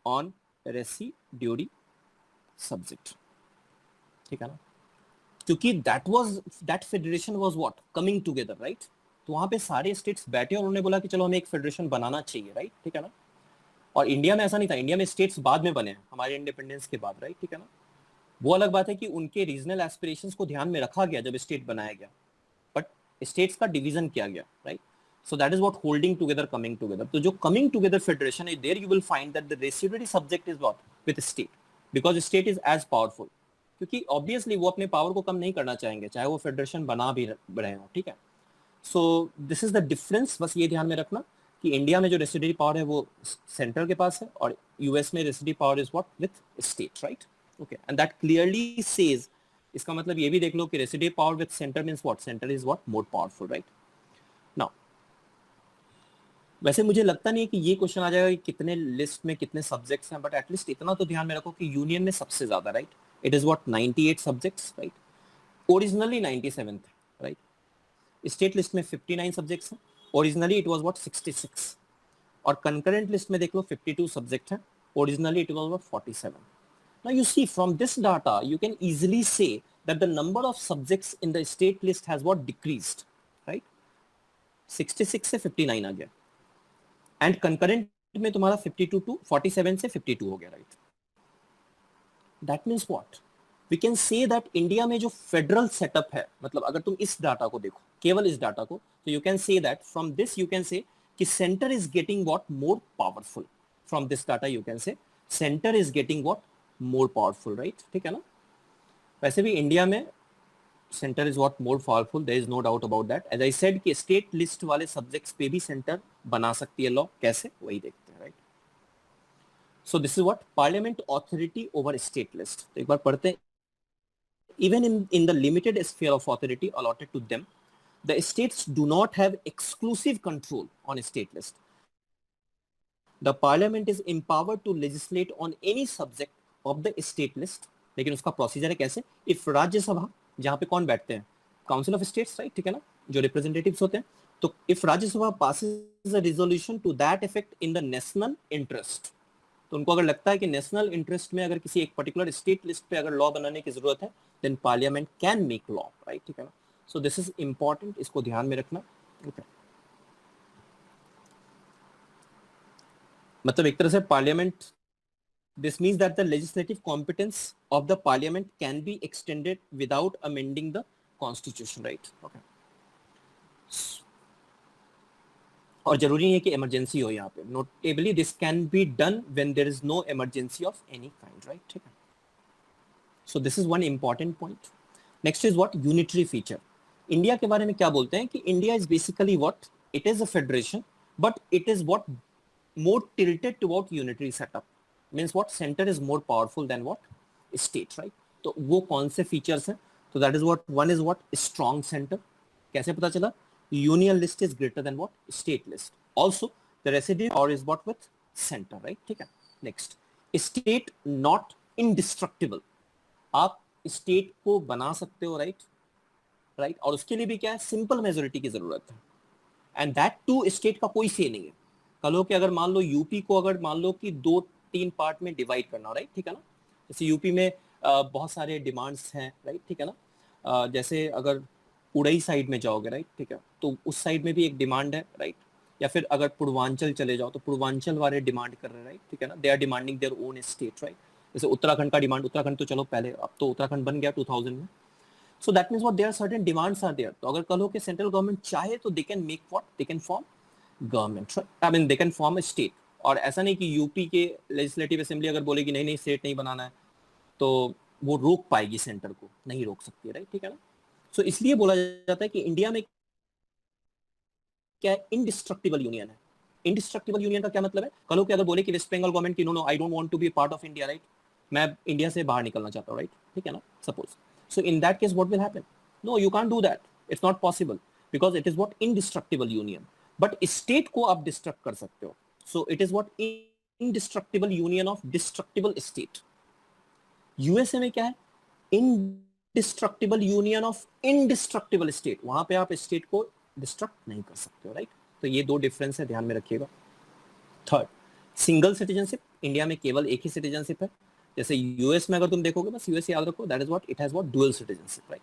on residuary subject, ठीक है ना, क्योंकि that federation was what coming together, right. तो वहां पे सारे स्टेट्स बैठे और उन्होंने बोला कि चलो हमें एक फेडरेशन बनाना चाहिए, राइट, ठीक है ना। और इंडिया में ऐसा नहीं था, इंडिया में स्टेट्स बाद में बने हैं हमारे इंडिपेंडेंस के बाद, राइट, ठीक है ना। वो अलग बात है कि उनके रीजनल एस्पिरेशंस को ध्यान में रखा गया जब स्टेट बनाया गया, बट स्टेट्स का डिवीजन किया गया, right. So that is what holding together, coming together. तो जो coming together federation है, there you will find that the residuary subject is what with state, because state is as powerful. क्योंकि obviously वो अपने पावर को कम नहीं करना चाहेंगे चाहे वो फेडरेशन बना भी रहे हो, ठीक है। So this is the difference, बस ये ध्यान में रखना कि इंडिया में जो रेसिडरी पावर है वो सेंटर के पास है और यूएस में residuary power is what with state, right, okay. And that clearly says, इसका मतलब ये भी देख लो कि residuary power with centre means what, centre is what more powerful, right. Now वैसे मुझे लगता नहीं है कि ये क्वेश्चन आ जाएगा कि कितने लिस्ट में कितने सब्जेक्ट्स हैं, बट एटलीस्ट इतना तो ध्यान में रखो कि यूनियन में सबसे ज्यादा, right, it is what 98 subjects, right, originally 97 थे, राइट। स्टेट लिस्ट में 59 सब्जेक्ट्स हैं, ओरिजिनली इट वाज व्हाट 66, और कंकरेंट लिस्ट में देख लो 52 सब्जेक्ट हैं, originally it was what 47। Now you see from this data you can easily say that the number of subjects in the state list has what decreased, right, 66 से 59 आ गया, एंड कंकरेंट में तुम्हारा 52 टू 47 से 52 हो गया, right. That means what, we can say that India में जो फेडरल सेटअप है, मतलब अगर तुम इस डाटा को देखो, केवल इस डाटा को, तो you can say that from this you can say कि centre is getting what more powerful, from this data you can say centre is getting what more powerful, right, ठीक है ना। वैसे भी इंडिया में centre is what more powerful, there is no doubt about that. As I said कि स्टेट लिस्ट वाले सब्जेक्ट्स पे भी सेंटर बना सकती है लॉ, कैसे वही देखते हैं, right. So this is what parliament authority over state list, तो एक बार पढ़ते हैं। Even in the limited sphere of authority allotted to them, the states do not have exclusive control on a state list. The parliament is empowered to legislate on any subject of the state list. लेकिन उसका प्रोसीजर है कैसे, इफ राज्यसभा, जहां पे कौन बैठते हैं, काउंसिल ऑफ स्टेट्स, राइट, ठीक है ना, जो रिप्रेजेंटेटिव्स होते हैं, तो if Rajya Sabha passes a resolution to that effect in the national interest, तो उनको अगर लगता है कि नेशनल इंटरेस्ट में अगर किसी एक पर्टिकुलर स्टेट लिस्ट पे अगर लॉ बनाने की जरूरत है, then parliament can make law, right, ठीक है ना। सो दिस इज इंपॉर्टेंट, इसको ध्यान में रखना, ओके। मतलब एक तरह से parliament, this means that the legislative competence of the parliament can be extended without amending the constitution, right, okay. और जरूरी नहीं है कि इमरजेंसी हो यहाँ पे, notably this can be done when there is no emergency of any kind, right, ठीक है। So this is one important point. Next is what unitary feature. India के बारे में क्या बोलते हैं कि India is basically what, it is a federation but it is what more tilted toward unitary setup, means what centre is more powerful than what state, right. तो वो कौन से फीचर्स हैं, तो that is what, one is what strong centre, कैसे पता चला, union list is greater than what state list, also the resident or is what with center, right, ठीक है। next, state not indestructible, आप स्टेट को बना सकते हो, राइट, राइट, और उसके लिए भी क्या है, सिंपल मेजोरिटी की जरूरत है, एंड दैट टू स्टेट का कोई से नहीं है। कल हो कि अगर मान लो यूपी को अगर मान लो कि 2-3 पार्ट में डिवाइड करना, राइट, ठीक है ना, जैसे यूपी में बहुत सारे डिमांड्स हैं, राइट, ठीक है ना, जैसे अगर उड़ई साइड में जाओगे, राइट, ठीक है, तो उस साइड में भी एक डिमांड है, राइट, या फिर अगर पूर्वांचल चले जाओ तो पूर्वांचल वाले डिमांड कर रहे हैं, राइट, ठीक है ना, they are demanding their own state, right. जैसे उत्तराखंड का डिमांड, उत्तराखंड तो चलो पहले, अब तो उत्तराखंड बन गया 2000 में, so that means what there are certain demands are there. तो अगर कल हो के सेंट्रल गवर्नमेंट चाहे तो they can make what, they can form government, right, I mean they can form a state. और ऐसा नहीं कि यूपी के लेजिस्लेटिव असेंबली अगर बोलेगी नहीं नहीं स्टेट नहीं बनाना है तो वो रोक पाएगी, सेंटर को नहीं रोक सकती, राइट, ठीक है ना। सो इसलिए बोला जाता है कि इंडिया में क्या है, इनडिस्ट्रक्टिबल यूनियन है। इनडिस्ट्रक्टिबल यूनियन का क्या मतलब है, कल को अगर बोले कि वेस्ट बंगाल गवर्नमेंट की no no I don't want to be part of India, right, मैं इंडिया से बाहर निकलना चाहता हूं, राइट, ठीक है ना, suppose, so in that case what will happen, no you can't do that, it's not possible because it is what indestructible union, but state को आप डिस्ट्रक्ट कर सकते हो, so it is what indestructible union of destructible state. USA में क्या है, indestructible union of indestructible state, वहां पे आप स्टेट को डिस्ट्रक्ट नहीं कर सकते हो, राइट। तो ये दो डिफरेंस है, ध्यान में रखिएगा। थर्ड, सिंगल सिटीजनशिप, इंडिया में केवल एक ही सिटीजनशिप है। जैसे यूएस में अगर तुम देखोगे, बस यूएस याद रखो, that is what it has what dual citizenship, right.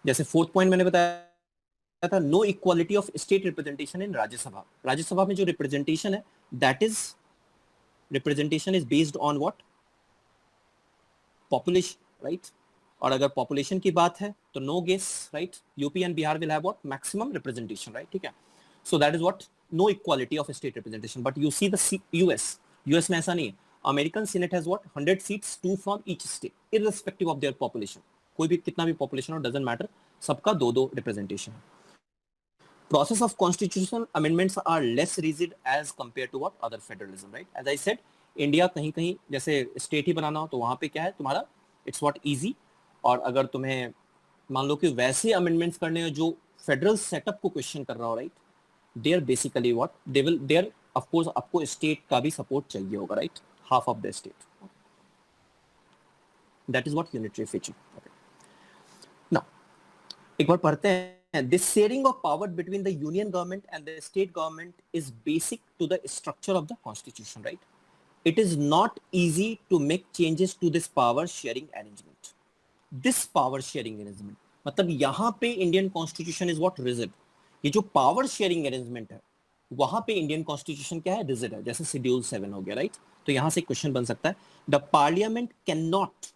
जैसे फोर्थ पॉइंट मैंने बताया था, no equality of state representation in Rajya Sabha. Rajya Sabha में जो रिप्रेजेंटेशन है, that is representation is based on what, population, right. और अगर पॉपुलेशन की बात है तो no guess, right, UP and Bihar will have what maximum representation, right, ठीक है। So that is what no equality of state representation. But you see the US में ऐसा नहीं है। American senate has what 100 seats, 2 from each state, irrespective of their population. कोई भी कितना भी पॉपुलेशन हो, डजंट मैटर, सबका दो दो रिप्रेजेंटेशन है। Process of constitutional amendments are less rigid as compared to what other federalism, right? As I said, India कहीं कहीं जैसे स्टेट ही बनाना हो तो वहां पे क्या है तुम्हारा, इट्स व्हाट इजी। और अगर तुम्हें मान लो कि वैसे अमेंडमेंट्स करने हैं जो फेडरल सेटअप को क्वेश्चन कर रहा हो, right, they are basically what they will there, of course आपको स्टेट का भी सपोर्ट चाहिए होगा, right, half of the state, that is what unitary feature. Now एक बार पढ़ते हैं, this sharing of power between the union government and the state government is basic to the structure of the constitution, right? It is not easy to make changes to this power sharing arrangement. This power sharing arrangement मतलब यहां पे Indian constitution is what rigid. ये जो पावर शेयरिंग अरेंजमेंट है वहां पे इंडियन कॉन्स्टिट्यूशन क्या है, रिजिड है। जैसे शेड्यूल 7 हो गया, राइट। तो यहां से क्वेश्चन बन सकता है, the parliament can not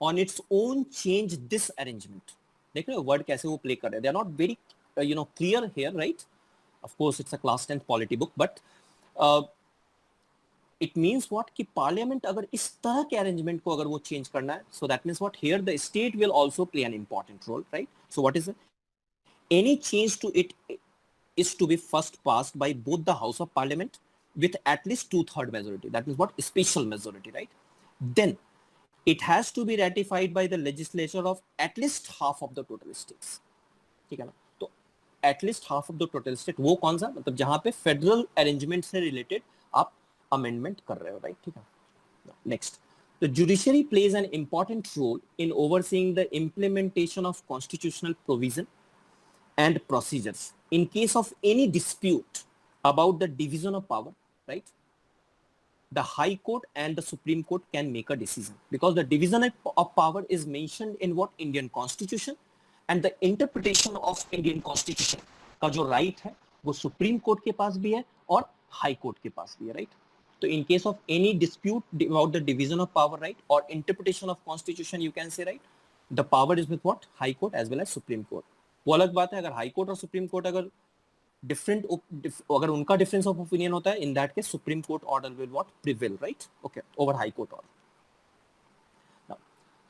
on its own change this arrangement. देख रहे हो वर्ड कैसे वो प्ले कर रहे हैं, they are not very clear here, right. Of course it's a class 10 polity book, but it means what कि पार्लियामेंट अगर इस तरह के अरेंजमेंट को अगर वो चेंज करना है, so that means what here the state will also play an important role, right. So what is any change to it is to be first passed by both the house of parliament with at least 2/3 majority, that is what special majority, right. Then it has to be ratified by the legislature of at least half of the total states, ठीक है ना। तो at least half of the total state वो कौन सा, मतलब जहां पे फेडरल अरेंजमेंट से रिलेटेड आप अमेंडमेंट कर रहे हो, राइट, ठीक है। Next, the judiciary plays an important role in overseeing the implementation of constitutional provision and procedures in case of any dispute about the division of power, right. The high court and the supreme court can make a decision because the division of power is mentioned in what Indian constitution, and the interpretation of Indian constitution का जो right है वो supreme court के पास भी है और high court के पास भी है, right. तो in case of any dispute about the division of power, right, or interpretation of constitution, you can say, right, the power is with what high court as well as supreme court। वो अलग बात है अगर हाई कोर्ट और सुप्रीम कोर्ट अगर डिफरेंट अगर उनका डिफरेंस ऑफ ओपिनियन होता है, इन that case supreme court order will what prevail, right, okay, over high court order.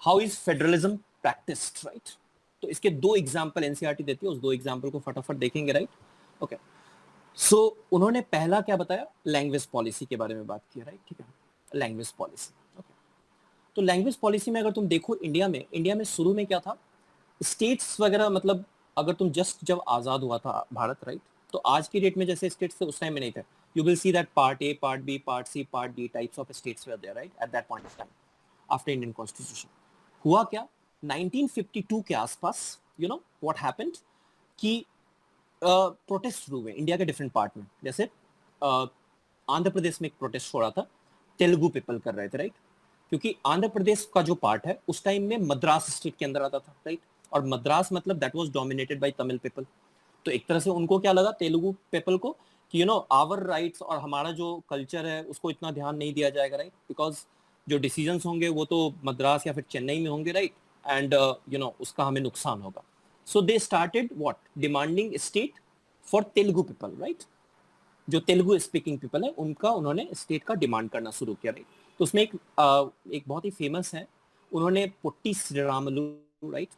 How is federalism practised, right. तो इसके दो एग्जांपल एनसीईआरटी देती है, उस दो एग्जांपल को फटाफट देखेंगे, राइट, ओके। सो उन्होंने पहला क्या बताया, लैंग्वेज पॉलिसी के बारे में बात की, राइट, ठीक है, लैंग्वेज पॉलिसी, ओके। तो लैंग्वेज पॉलिसी में अगर तुम देखो इंडिया में शुरू में क्या था, स्टेट्स वगैरह, मतलब अगर तुम जस्ट जब आजाद हुआ था भारत, राइट, तो आज की डेट में जैसे स्टेट्स थे उस टाइम में नहीं थे। You will see that part A, part B, part C, part D types of states were there, right, at that point of time after Indian constitution. हुआ क्या, 1952 के आसपास, यू नो व्हाट हैपेंड कि प्रोटेस्ट शुरू हुए इंडिया के डिफरेंट पार्ट में। जैसे आंध्र प्रदेश में एक प्रोटेस्ट हो रहा था, तेलुगु पीपल कर रहे थे, राइट, क्योंकि आंध्र प्रदेश का जो पार्ट है उस टाइम में मद्रास स्टेट के अंदर आता था, राइट, और मद्रास मतलब that was dominated by Tamil people. तो एक तरह से उनको क्या लगा तेलुगु पीपल को कि यू नो आवर राइट्स और हमारा जो कल्चर है उसको इतना ध्यान नहीं दिया जाएगा, राइट, बिकॉज जो डिसीजंस होंगे वो तो मद्रास या फिर चेन्नई में होंगे, राइट, एंड यू नो उसका हमें नुकसान होगा। So they started what demanding state for Telugu people, right, जो तेलुगु स्पीकिंग पीपल है उनका उन्होंने स्टेट का डिमांड करना शुरू किया, राइट। तो उसमें एक बहुत ही फेमस है, उन्होंने Potti Sriramulu, right,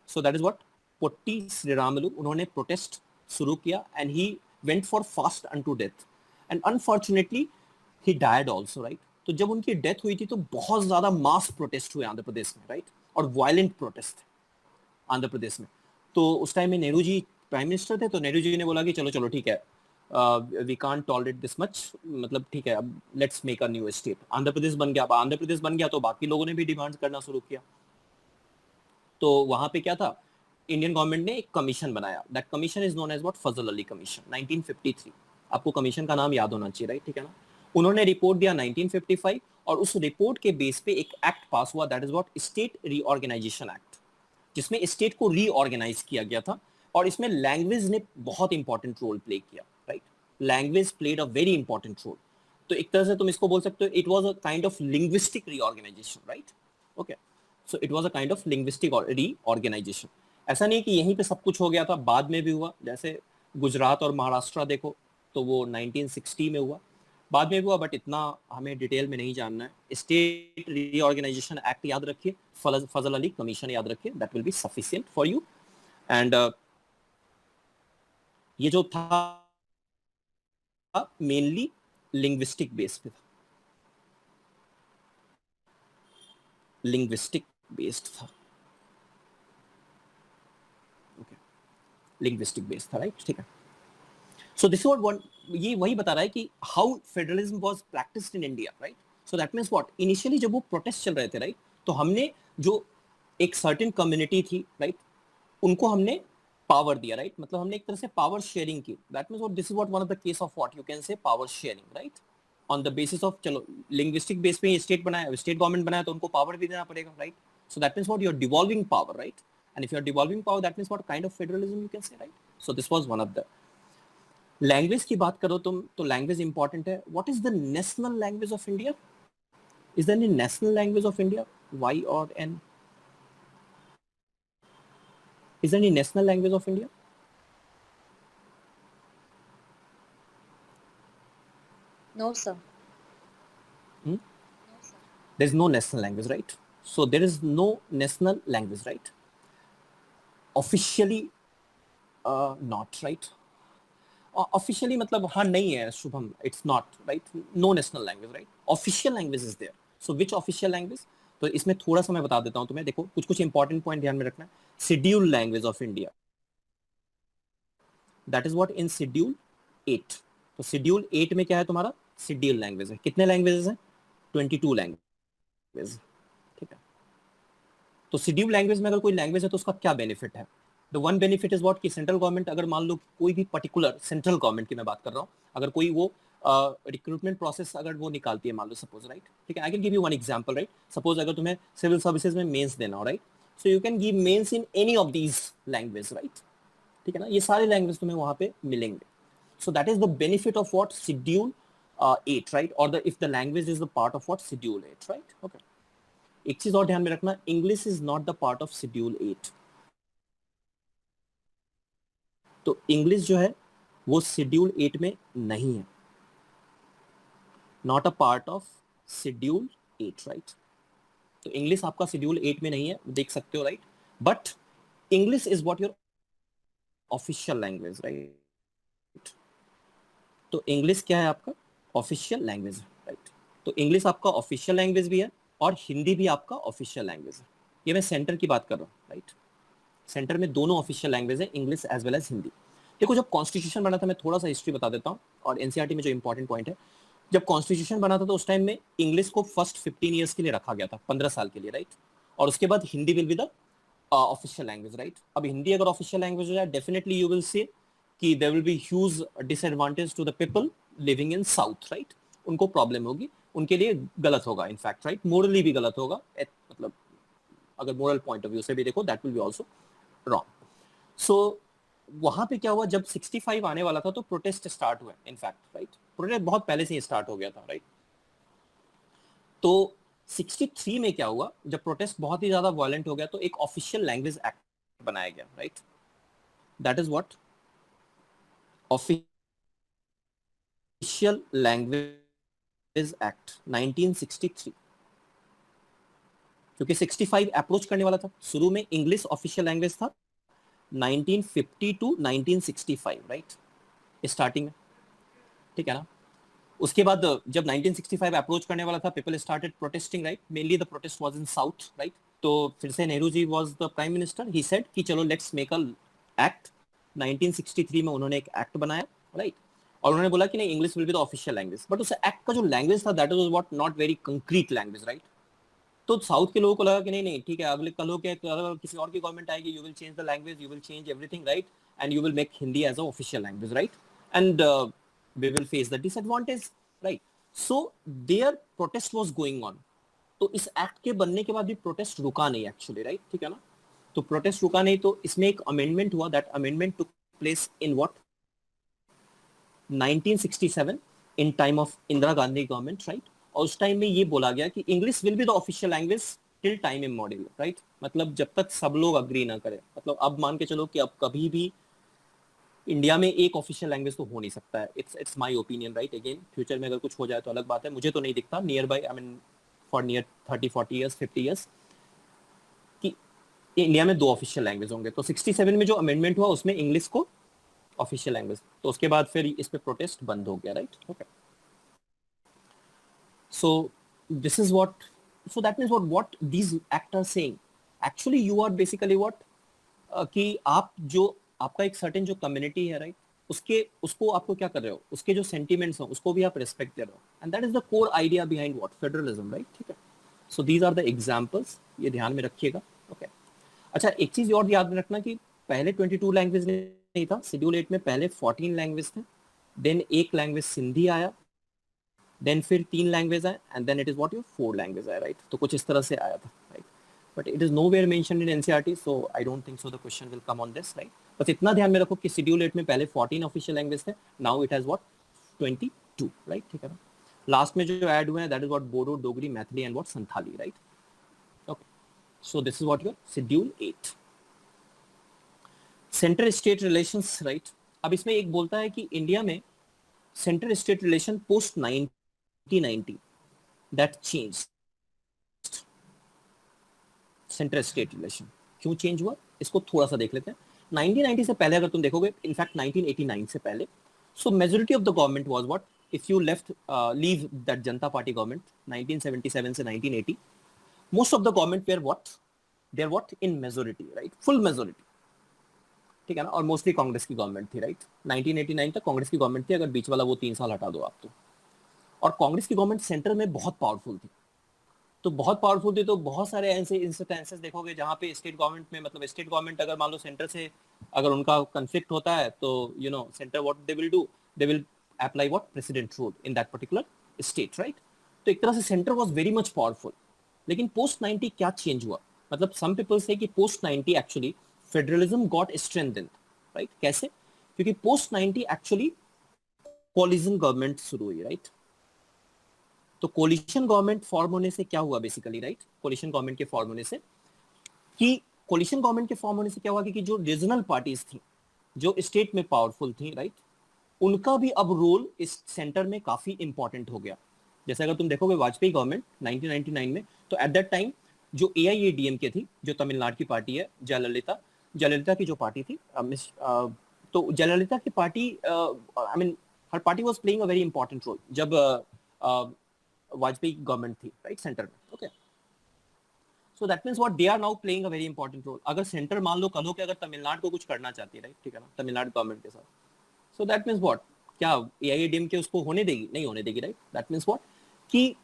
so that is what Potti Sriramulu, उन्होंने प्रोटेस्ट शुरू किया and he went for fast unto death and unfortunately he died also, right. तो जब उनकी डेथ हुई थी तो बहुत ज्यादा मास प्रोटेस्ट हुए आंध्र प्रदेश में, राइट, और वायलेंट प्रोटेस्ट आंध्र प्रदेश में। तो उस टाइम में नेहरू जी प्राइम मिनिस्टर थे, तो नेहरू जी ने बोला कि चलो चलो ठीक है, we can't tolerate this much, मतलब ठीक है अब let's make a new state. Andhra Pradesh बन गया. अब आंध्र प्रदेश बन गया तो बाकी लोगों ने भी डिमांड करना शुरू किया. तो वहां पे क्या था, इंडियन गवर्नमेंट ने एक कमीशन बनाया. That commission is known as what, Fazal Ali commission, 1953. आपको कमीशन का नाम याद होना चाहिए, राइट, ठीक है ना. उन्होंने रिपोर्ट दिया 1955 और उस रिपोर्ट के बेस पे एक एक्ट पास हुआ, that is what, state reorganisation act, जिसमें स्टेट को रीऑर्गेनाइज किया गया था. और इसमें लैंग्वेज ने बहुत इंपॉर्टेंट रोल प्ले किया, right. Language played a very important role. तो एक तरह से तुम इसको बोल सकते हो it was a kind of linguistic reorganisation, right. Okay, so it was a kind of linguistic reorganisation. ऐसा नहीं कि यहीं पे सब कुछ हो गया था, बाद में भी हुआ. जैसे गुजरात और महाराष्ट्र देखो तो वो 1960 में हुआ, बाद में भी हुआ, बट इतना हमें डिटेल में नहीं जानना है. स्टेट रीऑर्गेनाइजेशन एक्ट याद रखिए, फजल अली कमीशन याद रखिए, that will be sufficient for you. And ये जो था मेनली लिंग्विस्टिक बेस पे था, लिंग्विस्टिक बेस्ड था. ओके, लिंग्विस्टिक बेस्ड था, राइट, ठीक है. सो दिस व्हाट वन, ये वही बता रहा है कि how federalism was practised in India, right. So that means what, initially जब वो प्रोटेस्ट चल रहे थे, राइट, तो हमने जो एक सर्टेन कम्युनिटी थी, राइट, उनको हमने पावर दिया, राइट. मतलब हमने एक तरह से पावर शेयरिंग की. That means what, this is what one of the case of what you can say power sharing, right. On the basis of, चलो लिंग्विस्टिक बेस पे स्टेट बनाया, स्टेट गवर्नमेंट बनाया, तो उनको पावर भी देना पड़ेगा, right. So that means what, you are devolving power, right. And if you are devolving power, that means what kind of federalism you can say, right. So this was one of the. Language की बात करो तुम तो लैंग्वेज इंपॉर्टेंट है. What is the national language of India? Is there any national language of India? Y और N? Is there any national language of India? No, sir. There is no national language, right? So there is no national language, right? Officially not, right? Officially मतलब हाँ नहीं है Shubham, it's not, right? No national language, right? Official language is there. So which official language? तो इसमें थोड़ा सा मैं बता देता हूँ तुम्हें. देखो कुछ कुछ इंपॉर्टेंट पॉइंट ध्यान में रखना है. Schedule language of India, that is what in schedule 8. तो शेड्यूल 8 में क्या है तुम्हारा? शेड्यूल लैंग्वेज है. कितने लैंग्वेजेस हैं? 22 लैंग्वेज, ठीक है. तो शेड्यूल लैंग्वेज में अगर कोई लैंग्वेज है तो उसका क्या बेनिफिट है? The one benefit is what, कि सेंट्रल गवर्नमेंट अगर मान लो कोई भी पर्टिकुलर, सेंट्रल गवर्नमेंट की मैं बात कर रहा हूँ, अगर कोई वो रिक्रूटमेंट प्रोसेस अगर वो निकालती है, मान लो सपोज, राइट, ठीक है. I can give you one example, right. Suppose अगर तुम्हें सिविल सर्विसेज में मेंस देना हो, right, so you can give mains in any of these language, right, ठीक है ना. ये सारे लैंग्वेज तुम्हें वहां पे मिलेंगे. So that is the benefit of what, schedule 8, right. और the if the language is the part of what, schedule 8, right. Okay, एक चीज और ध्यान में रखना, English is not the part of schedule 8. तो इंग्लिश जो है वो शेड्यूल 8 में नहीं है, not a part of schedule 8, right. तो इंग्लिश आपका शेड्यूल 8 में नहीं है, देख सकते हो, right. But English is what your official language, right. तो इंग्लिश क्या है आपका? ऑफिशियल लैंग्वेज है, राइट. तो इंग्लिश आपका ऑफिशियल लैंग्वेज भी है और हिंदी भी आपका ऑफिशियल लैंग्वेज है. ये मैं सेंटर की बात कर रहा हूँ, राइट. सेंटर में दोनों ऑफिशियल लैंग्वेज है, English as well as Hindi. देखो जब कॉन्स्टिट्यूशन बना था, मैं थोड़ा सा हिस्ट्री बता देता हूँ और एनसीईआरटी में जो इंपॉर्टेंट पॉइंट है, जब कॉन्स्टिट्यूशन बना था तो उस टाइम में इंग्लिश को फर्स्ट 15 ईयर्स के लिए रखा गया था, 15 साल के लिए, राइट. और उसके बाद Hindi will be the official language, right. अब हिंदी अगर ऑफिशियल लैंग्वेज हो जाए, डेफिनेटली यू विल सी कि there will be huge disadvantage to the people living in south, right. उनको प्रॉब्लम होगी, उनके लिए गलत होगा, इनफैक्ट, राइट. मोरली भी गलत होगा, मतलब अगर मोरल पॉइंट ऑफ व्यू से भी देखो, that will be also wrong. So वहां पे क्या हुआ, जब 65 आने वाला था तो प्रोटेस्ट स्टार्ट हुए, इनफैक्ट, राइट. प्रोटेस्ट बहुत पहले से ही स्टार्ट हो गया था, राइट. तो 63 में क्या हुआ, जब प्रोटेस्ट बहुत ही ज्यादा वायलेंट हो गया तो एक ऑफिशियल लैंग्वेज एक्ट बनाया गया, right. That is what, official language act 1963. क्योंकि 65 अप्रोच करने वाला था, शुरू में इंग्लिश ऑफिशियल लैंग्वेज था 1950 टू 1965, राइट, स्टार्टिंग में, ठीक है ना. उसके बाद जब 1965 अप्रोच करने वाला था, people started protesting, right. Mainly the protest was in south, right. तो फिर से Nehru ji was the prime minister, he said कि चलो लेट्स मेक अ एक्ट. 1963 में उन्होंने एक एक्ट बनाया, राइट. और उन्होंने बोला कि नहीं English will be the official language, but उस एक्ट का जो लैंग्वेज था that was what not very concrete language, right? तो साउथ के लोगों को लगा कि नहीं नहीं ठीक है, अगले कल हो के किसी और की गवर्नमेंट आएगी, you will change the language, you will change everything, right? And you will make Hindi as a official language, right? And we will face the disadvantage, right? So their protest was going on. तो इस एक्ट के बनने के बाद भी प्रोटेस्ट रुका नहीं एक्चुअली, राइट? ठीक है ना? तो प्रोटेस्ट रुका नहीं, तो इसमें एक अमेंडमेंट हुआ, that amendment took place in what 1967 in time of Indira Gandhi government, right? और उस टाइम में ये बोला गया कि English will be the official language till time immortal, right? मतलब जब तक सब लोग अग्री ना करें, मतलब अब मान के चलो कि अब कभी भी इंडिया में एक ऑफिशियल लैंग्वेज तो हो नहीं सकता है। It's my opinion, right? Again future में अगर कुछ हो जाए तो अलग बात है, मुझे तो नहीं दिखता near by, I mean for near 30-40 years 50 years कि इंडिया में दो ऑफिशियल लैंग्वेज होंगे। तो 67 में जो अमेंडमेंट हुआ उसमें इंग्लिश को ऑफिशियल लैंग्वेज, तो उसके बाद फिर इस पे प्रोटेस्ट बंद हो गया, right? Okay, so this is what, so that means what these actors saying actually, you are basically what कि आप जो आपका एक सर्टेन जो कम्युनिटी है, राइट? उसके उसको आपको क्या कर रहे हो, उसके जो सेंटिमेंट्स हैं उसको भी आप रिस्पेक्ट दे रहे हो, and that is the core idea behind what federalism, right? ठीक है, so these are the examples, ये ध्यान में रखिएगा। ओके, अच्छा एक चीज और याद में रखना कि पहले 22 लैंग्वेज नहीं था शेड्यूल 8 में, पहले 14 लैंग्वेज थे, देन एक लैंग्वेज सिंधी आया, देन फिर 3 लैंग्वेज आए, and then it is what your 4 language आया, राइट? तो कुछ इस तरह से आया था, right? But it is nowhere mentioned in NCERT, so I don't think so the question will come on this, right? बस इतना ध्यान में रखो कि शेड्यूल 8 में पहले 14 ऑफिशियल लैंग्वेज थे, now it has what 22, right? ठीक है ना? लास्ट में जो ऐड हुए हैं that is what Bodo, Dogri, Maithili and what Santhali, right? Okay, so this is what your schedule 8। Centre state relations, right? अब इसमें एक बोलता है कि इंडिया में centre state relation post 1990 that change, centre state relation क्यों चेंज हुआ इसको थोड़ा सा देख लेते हैं। 1990 से पहले अगर तुम देखोगे, इनफैक्ट 1989 से पहले, so majority of the government was what, if you left leave that Janata party government 1977 से 1980, most of the government were what, they are what in majority, right? Full majority, ठीक है ना? और मोस्टली कांग्रेस की गवर्नमेंट थी, राइट? 1989 तक कांग्रेस की गवर्नमेंट थी, अगर बीच वाला वो 3 साल हटा दो आप तो। और कांग्रेस की गवर्नमेंट सेंटर में बहुत पावरफुल थी, तो बहुत पावरफुल थी, तो बहुत सारे ऐसे इंस्टेंसेस देखोगे जहाँ पे स्टेट गवर्नमेंट में, मतलब स्टेट गवर्नमेंट अगर मान लो सेंटर से अगर उनका कन्फ्लिक्ट होता है तो you know centre what they will do, they will apply what president rule in that particular state, right? तो एक तरह से centre was very much powerful. लेकिन पोस्ट 90 क्या चेंज हुआ, मतलब सम पीपल से कि post 90 actually federalism got strengthened, right? कैसे? क्योंकि पोस्ट 90 एक्चुअली कोलिजन गवर्नमेंट शुरू हुई, राइट? तो कोलिशन गवर्नमेंट फॉर्म होने से क्या हुआ बेसिकली, राइट? कोलिशन गवर्नमेंट के फॉर्म होने से कि कोलिशन गवर्नमेंट के फॉर्म होने से क्या हुआ कि जो रीजनल पार्टीज थी जो स्टेट में पावरफुल थी, राइट, उनका भी अब रोल इस सेंटर में काफी इंपॉर्टेंट हो गया। जैसे अगर तुम देखोगे वाजपेयी गवर्नमेंट 1999 में, तो एट दैट टाइम जो एआईएडीएमके थी, जो तमिलनाडु की पार्टी है, जयललिता, जयललिता की जो पार्टी थी, तो जयललिता की party, I mean her party was playing a very important role जब वाजपेयी गवर्नमेंट थी, राइट, सेंटर में। Okay, so that means what they are now playing a very important role. अगर सेंटर मान लो कल हो कि अगर तमिलनाडु को कुछ करना चाहती है, राइट, ठीक है ना, तमिलनाडु गवर्नमेंट के साथ, सो दैट मींस व्हाट, क्या एआईएडीएमके उसको होने देगी? नहीं होने देगी, राइट? दैट मींस व्हाट कि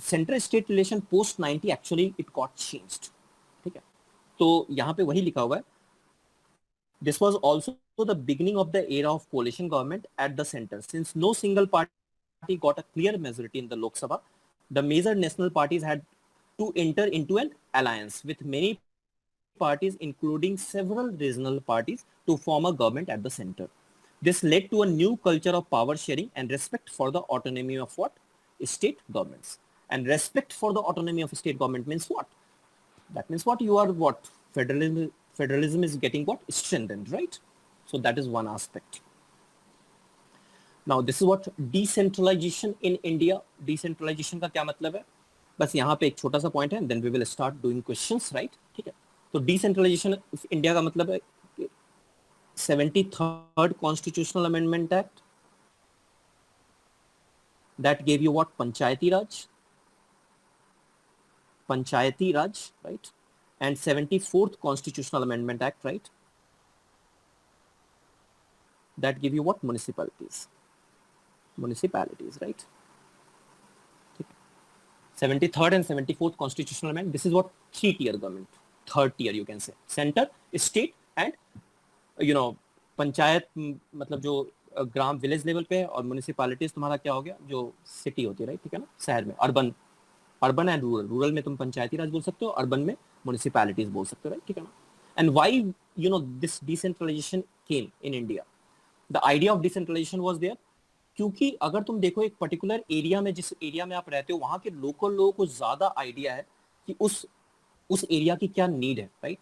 centre state relation post 90 actually it got changed, ठीक है? तो यहाँ पे वही लिखा हुआ है, this was also the beginning of the era of coalition government at the center. Since no single party got a clear majority in the Lok Sabha, the major national parties had to enter into an alliance with many parties, including several regional parties, to form a government at the center. This led to a new culture of power sharing and respect for the autonomy of what? State governments. And respect for the autonomy of state government means what? That means what? You are what? Federalism is getting what? Strengthened, right? So that is one aspect. Now this is what decentralization in India. Decentralization का क्या मतलब है? बस यहाँ पे एक छोटा सा पॉइंट है, then we will start doing questions, right? ठीक है? तो decentralization इंडिया का मतलब है 73rd Constitutional Amendment Act that gave you what? Panchayati Raj, right? And 74th Constitutional Amendment Act, right? That give you what? Municipalities. municipalities, right? 73rd and 74th constitutional amendment, this is what 3-tier government, third tier you can say, center, state and panchayat मतलब जो ग्राम विलेज लेवल पे है, और म्युनिसिपैलिटीज तुम्हारा क्या हो गया, जो सिटी होती है, राइट, ठीक है ना, शहर में, अर्बन एंड रूरल में तुम पंचायती राज बोल सकते हो, अर्बन में म्युनिसिपैलिटीज बोल सकते हो, राइट, ठीक है ना. And why this decentralisation came in India, the idea of decentralisation was there, क्योंकि अगर तुम देखो एक पर्टिकुलर एरिया में, जिस एरिया में आप रहते हो, वहां के लोकल लोगों को ज्यादा आइडिया है कि उस एरिया की क्या नीड है, राइट,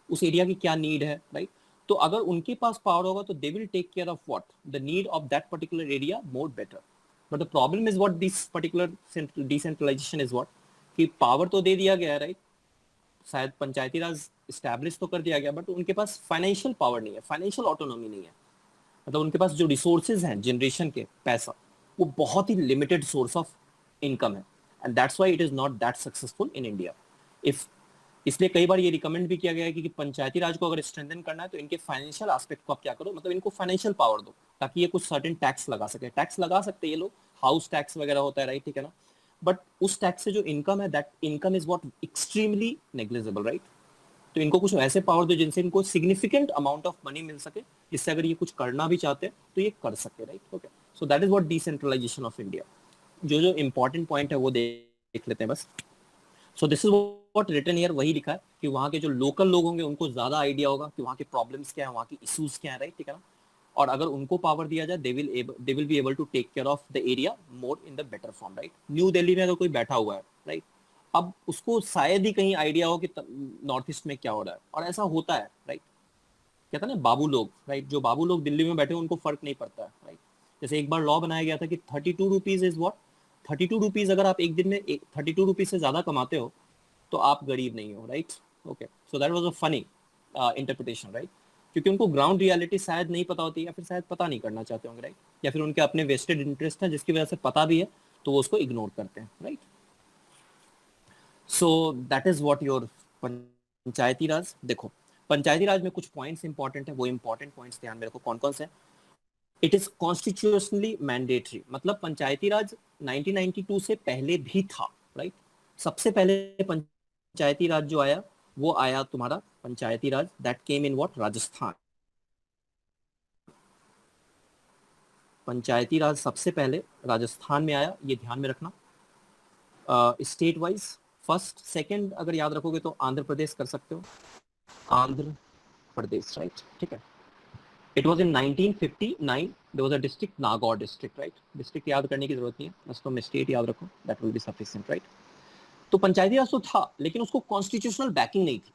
उस एरिया की क्या नीड है, राइट. तो अगर उनके पास पावर होगा तो they will take care of what, the need of that particular area more better. But the problem is what this particular decentralisation is what, कि पावर तो दे दिया गया है, राइट, शायद पंचायती राज स्टैब्लिश तो कर दिया गया, बट उनके पास फाइनेंशियल पावर नहीं है, फाइनेंशियल ऑटोनॉमी नहीं है. मतलब उनके पास जो रिसोर्सेज हैं जनरेशन के, पैसा, वो बहुत ही लिमिटेड सोर्स ऑफ इनकम है, and that's why it is not that successful in India. इसलिए कई बार ये रिकमेंड भी किया गया है कि पंचायती राज को अगर स्ट्रेंथन करना है तो इनके फाइनेंशियल एस्पेक्ट को आप क्या करो, मतलब इनको फाइनेंशियल पावर दो, ताकि ये कुछ सर्टेन टैक्स लगा सके. टैक्स लगा सकते हैं ये लोग, हाउस टैक्स वगैरह होता है, राइट, ठीक है ना, बट उस टैक्स से जो इनकम है, that income is what extremely negligible, right. तो इनको कुछ ऐसे पावर दो जिनसे इनको सिग्निफिकेंट अमाउंट ऑफ मनी मिल सके, जिससे अगर ये कुछ करना भी चाहते हैं तो ये कर सके, right. Okay, so that is what decentralisation of India. जो इंपॉर्टेंट पॉइंट है वो देख लेते हैं बस. So this is what written here, वही लिखा है कि वहाँ के जो लोकल लोग होंगे उनको ज्यादा आइडिया होगा कि वहाँ के प्रॉब्लम्स क्या है, वहाँ की इश्यूज क्या है, राइट, ठीक है ना. और अगर उनको पावर दिया जाए, they will be able to take care of the area more in the better form, right. New Delhi में अगर कोई बैठा हुआ है, राइट, अब उसको शायद ही कहीं आइडिया हो कि नॉर्थ ईस्ट में क्या हो रहा है, और ऐसा होता है, राइट. कहता है ना बाबू लोग, राइट, जो बाबू लोग दिल्ली में बैठे उनको फर्क नहीं पड़ता है, राइट. जैसे एक बार लॉ बनाया गया था कि 32 रुपीज इज व्हाट, 32 रुपीज अगर आप एक दिन में 32 रुपीज से ज्यादा कमाते हो तो आप गरीब नहीं हो, right. Okay, so that was a funny interpretation, right, क्योंकि उनको ग्राउंड रियलिटी शायद नहीं पता होती, या फिर शायद पता नहीं करना चाहते होंगे, राइट, या फिर उनके अपने वेस्टेड इंटरेस्ट है जिसकी वजह से पता भी है तो वो उसको इग्नोर करते हैं, right. So that is what your panchayati raj. देखो पंचायती राज में कुछ पॉइंट्स इंपॉर्टेंट है, वो इंपॉर्टेंट पॉइंट्स ध्यान में रखो. कौन कौन से? इट इज कॉन्स्टिट्यूशनली मैंडेटरी, मतलब पंचायती राज 1992 से पहले भी था, राइट. सबसे पहले पंचायती राज जो आया वो आया तुम्हारा panchayati raj that came in what, Rajasthan. Panchayati raj सबसे पहले राजस्थान में आया, ये ध्यान में रखना. स्टेट वाइज फर्स्ट सेकंड अगर याद रखोगे तो आंध्र प्रदेश कर सकते हो, आंध्र प्रदेश, राइट, ठीक है. It was in 1959, there was a district, Nagaur district, right. District याद करने की जरूरत नहीं है, बस तुम स्टेट याद रखो, that will be sufficient, right. तो पंचायती राज तो था, लेकिन उसको कॉन्स्टिट्यूशनल बैकिंग नहीं थी.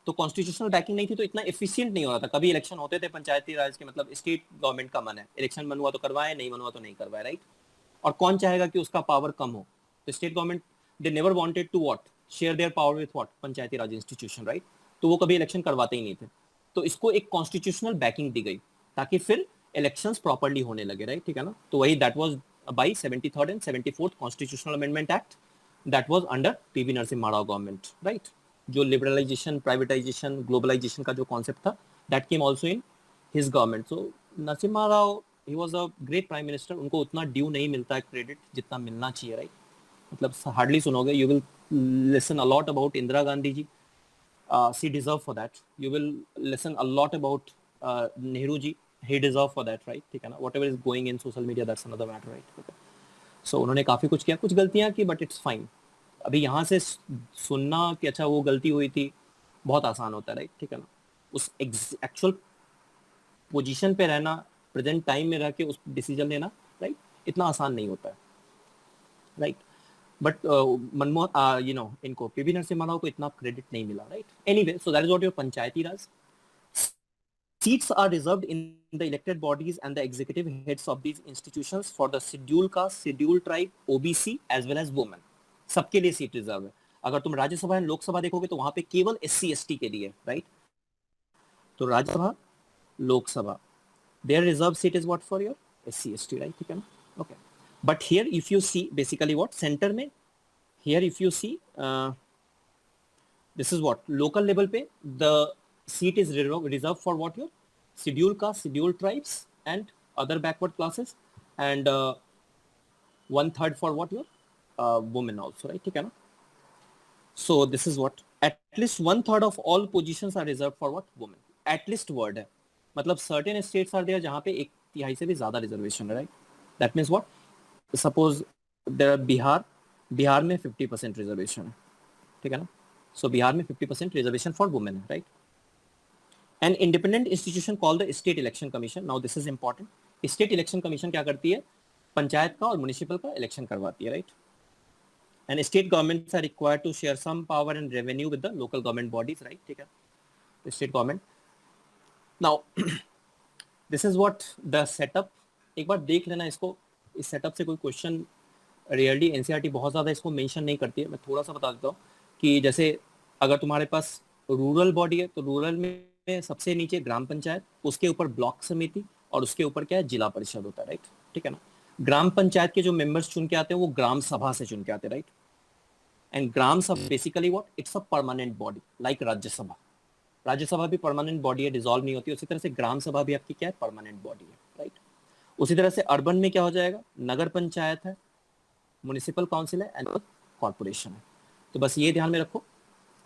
तो कॉन्स्टिट्यूशनल बैकिंग नहीं थी तो इतना एफिशिएंट नहीं हो रहा था. कभी इलेक्शन होते थे पंचायती राज के, मतलब स्टेट गवर्नमेंट का मन है, इलेक्शन मन हुआ तो करवाए, नहीं मन हुआ तो नहीं करवाए, राइट. और कौन चाहेगा कि उसका पावर कम हो. तो state government they never wanted to what, share their power with what, Panchayati Raj institution, right. तो वो कभी इलेक्शन करवाते ही नहीं थे. तो इसको एक कॉन्स्टिट्यूशनल बैकिंग दी गई ताकि फिर इलेक्शंस प्रॉपर्ली होने लगे, राइट, ठीक है ना. तो वही that was by 73rd and 74th constitutional amendment act, that was under PV Narasimha Rao government, right. जो लिबरलाइजेशन, प्राइवेटाइजेशन, ग्लोबलाइजेशन का जो कॉन्सेप्ट था, that came also in his government. So Narasimha Rao, he was a great prime minister. उनको उतना ड्यू नहीं मिलता है क्रेडिट जितना मिलना चाहिए, राइट. मतलब हार्डली सुनोगे, you will listen a lot about Indira Gandhi ji, she deserve for that. You will listen a lot about Nehru ji, he deserve for that, right, ठीक है ना. whatever is going in social media, that's another matter, right. okay. So उन्होंने काफी कुछ किया, कुछ गलतियां की, but it's fine. अभी यहाँ से सुनना कि अच्छा वो गलती हुई थी बहुत आसान होता है, राइट, ठीक है ना. उस एक्चुअल पोजीशन पे रहना, प्रेजेंट टाइम में रह के उस डिसीजन लेना, राइट, इतना आसान नहीं होता है, राइट. बट मनमोहन इनको पीवी नरसिम्हा राव को इतना क्रेडिट नहीं मिला, right. Anyway, so that is what your panchayati Raj. Seats are reserved in the elected bodies and the executive heads of these institutions for the scheduled caste, scheduled tribe, OBC as well as women. सबके लिए सीट रिजर्व है. अगर तुम राज्यसभा एंड लोकसभा देखोगे तो वहां पे केवल SC ST के लिए, राइट. तो Rajya Sabha, Lok Sabha, their reserve seat is what for your SC ST, right, ठीक है ना. Okay, but here if you see basically what center में, here if you see this is what local level पे the seat is reserved for what your scheduled caste, scheduled tribes and other backward classes. and 1/3 for what your women also, right? ठीक है ना? So this is what at least 1/3 of all positions are reserved for what women. At least word है, मतलब certain states are there जहाँ पे 1/3 से भी ज़्यादा रिजर्वेशन है, right? That means what? Suppose there are Bihar में 50% रिजर्वेशन है, ठीक है ना? So बिहार में 50% रिजर्वेशन for women है, right? An independent institution called the State Election Commission. Now this is important. State Election Commission क्या करती है? पंचायत का और म्युनिसिपल का इलेक्शन करवाती है, right? And state governments are required to share some power and revenue with the local government bodies, right? ठीक है? State government. Now this is what the setup. एक बार देख लेना इसको. इस सेटअप से कोई क्वेश्चन रियरली एनसीईआरटी बहुत ज़्यादा इसको मेंशन नहीं करती है. मैं थोड़ा सा बता देता हूँ कि जैसे अगर तुम्हारे पास रूरल बॉडी है तो रूरल में सबसे नीचे ग्राम पंचायत, उसके ऊपर ब्लॉक समिति और उसके ऊपर क्या है, जिला परिषद होता है, राइट? ठीक है ना? ग्राम पंचायत के जो मेंबर्स चुन के आते हैं वो ग्राम सभा से चुन के आते हैं, राइट? एंड ग्राम सभा basically what, it's a permanent body like Rajya Sabha. Rajya Sabha भी परमानेंट बॉडी है, डिसॉल्व नहीं होती. उसी तरह से ग्राम सभा भी आपकी क्या है, परमानेंट बॉडी है, राइट? उसी तरह से अर्बन में क्या हो जाएगा, नगर पंचायत है, म्युनिसिपल काउंसिल है एंड कॉर्पोरेशन है. तो बस ये ध्यान में रखो.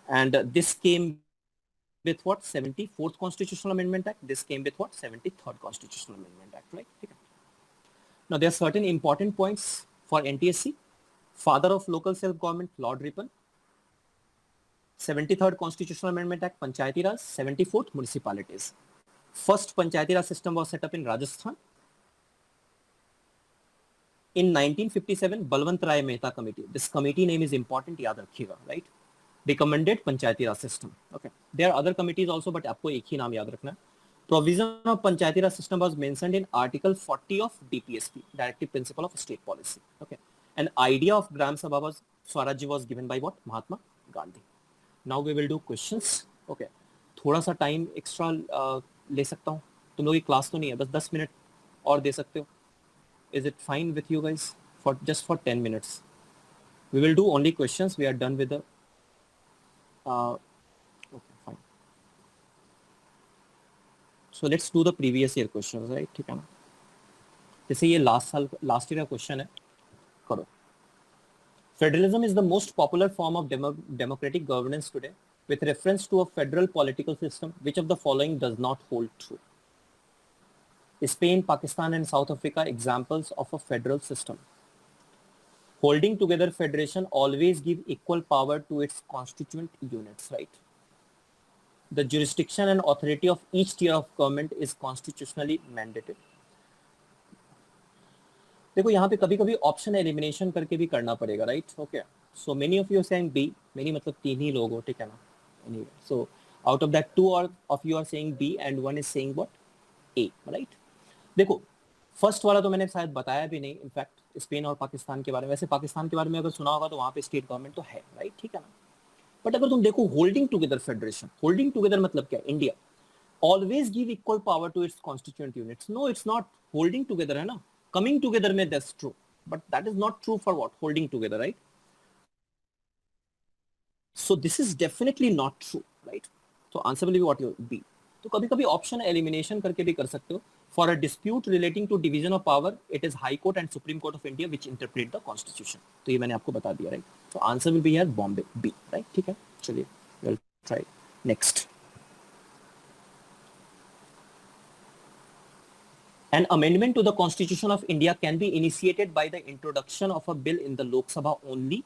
And this came with what, 74th constitutional amendment act. This came with what, 73rd constitutional amendment act, right? ठीक है. Now there are certain important points for NTSC. Father of local self government, Lord Ripon. 73rd constitutional amendment act, Panchayati Raj. 74th, municipalities. First Panchayati Raj system was set up in Rajasthan. In 1957, Balwant Rai Mehta committee. This committee name is important, याद रखिएगा, right? Recommended Panchayati Raj system. Okay. There are other committees also, but आपको एक ही नाम याद रखना है. Provision of Panchayati Raj system was mentioned in Article 40 of DPSP, Directive Principle of State Policy. Okay. An idea of Gram Sabha was Swaraj was given by what? Mahatma Gandhi. Now we will do questions. Okay. थोड़ा सा टाइम एक्स्ट्रा ले सकता हूँ. तुम लोग की क्लास तो नहीं है, बस 10 मिनट और दे सकते हो. Is it fine with you guys? For just for 10 minutes. We will do only questions. We are done with the okay, fine. So let's do the previous year questions, right? ठीक है ना? जैसे ये लास्ट ईयर का क्वेश्चन है, करो. Federalism is the most popular form of democratic governance today, with reference to a federal political system. Which of the following does not hold true? Spain, Pakistan, and South Africa examples of a federal system. Holding together federation always give equal power to its constituent units, right? The jurisdiction and authority of each tier of government is constitutionally mandated. देखो यहाँ पे कभी कभी ऑप्शन एलिमिनेशन करके भी करना पड़ेगा, right? Okay. So many of you are saying B. Many मतलब 3 ही लोग हो, ठीक है ना? Anyway, so out of that 2 of you are saying B and 1 is saying what, A, right? देखो फर्स्ट वाला तो मैंने शायद बताया भी नहीं, इनफैक्ट स्पेन और पाकिस्तान के बारे में. वैसे पाकिस्तान के बारे में अगर सुना होगा तो वहाँ पे स्टेट गवर्नमेंट तो है, राइट? ठीक है ना? बट अगर तुम देखो holding together federation, holding together मतलब क्या? India always give equal power to its constituent units. No, it's not. Holding together है ना, कमिंग टुगेदर में that's true, but that is not true for what, holding together, right? So this is definitely not true, right? तो answer will be what, your B. तो कभी कभी ऑप्शन एलिमिनेशन करके भी कर सकते हो. For a dispute relating to division of power, it is High Court and Supreme Court of India which interpret the Constitution. तो ये मैंने आपको बता दिया, right? So answer will be here Bombay, B, right? ठीक है, चलिए we'll try next. An amendment to the Constitution of India can be initiated by the introduction of a bill in the Lok Sabha only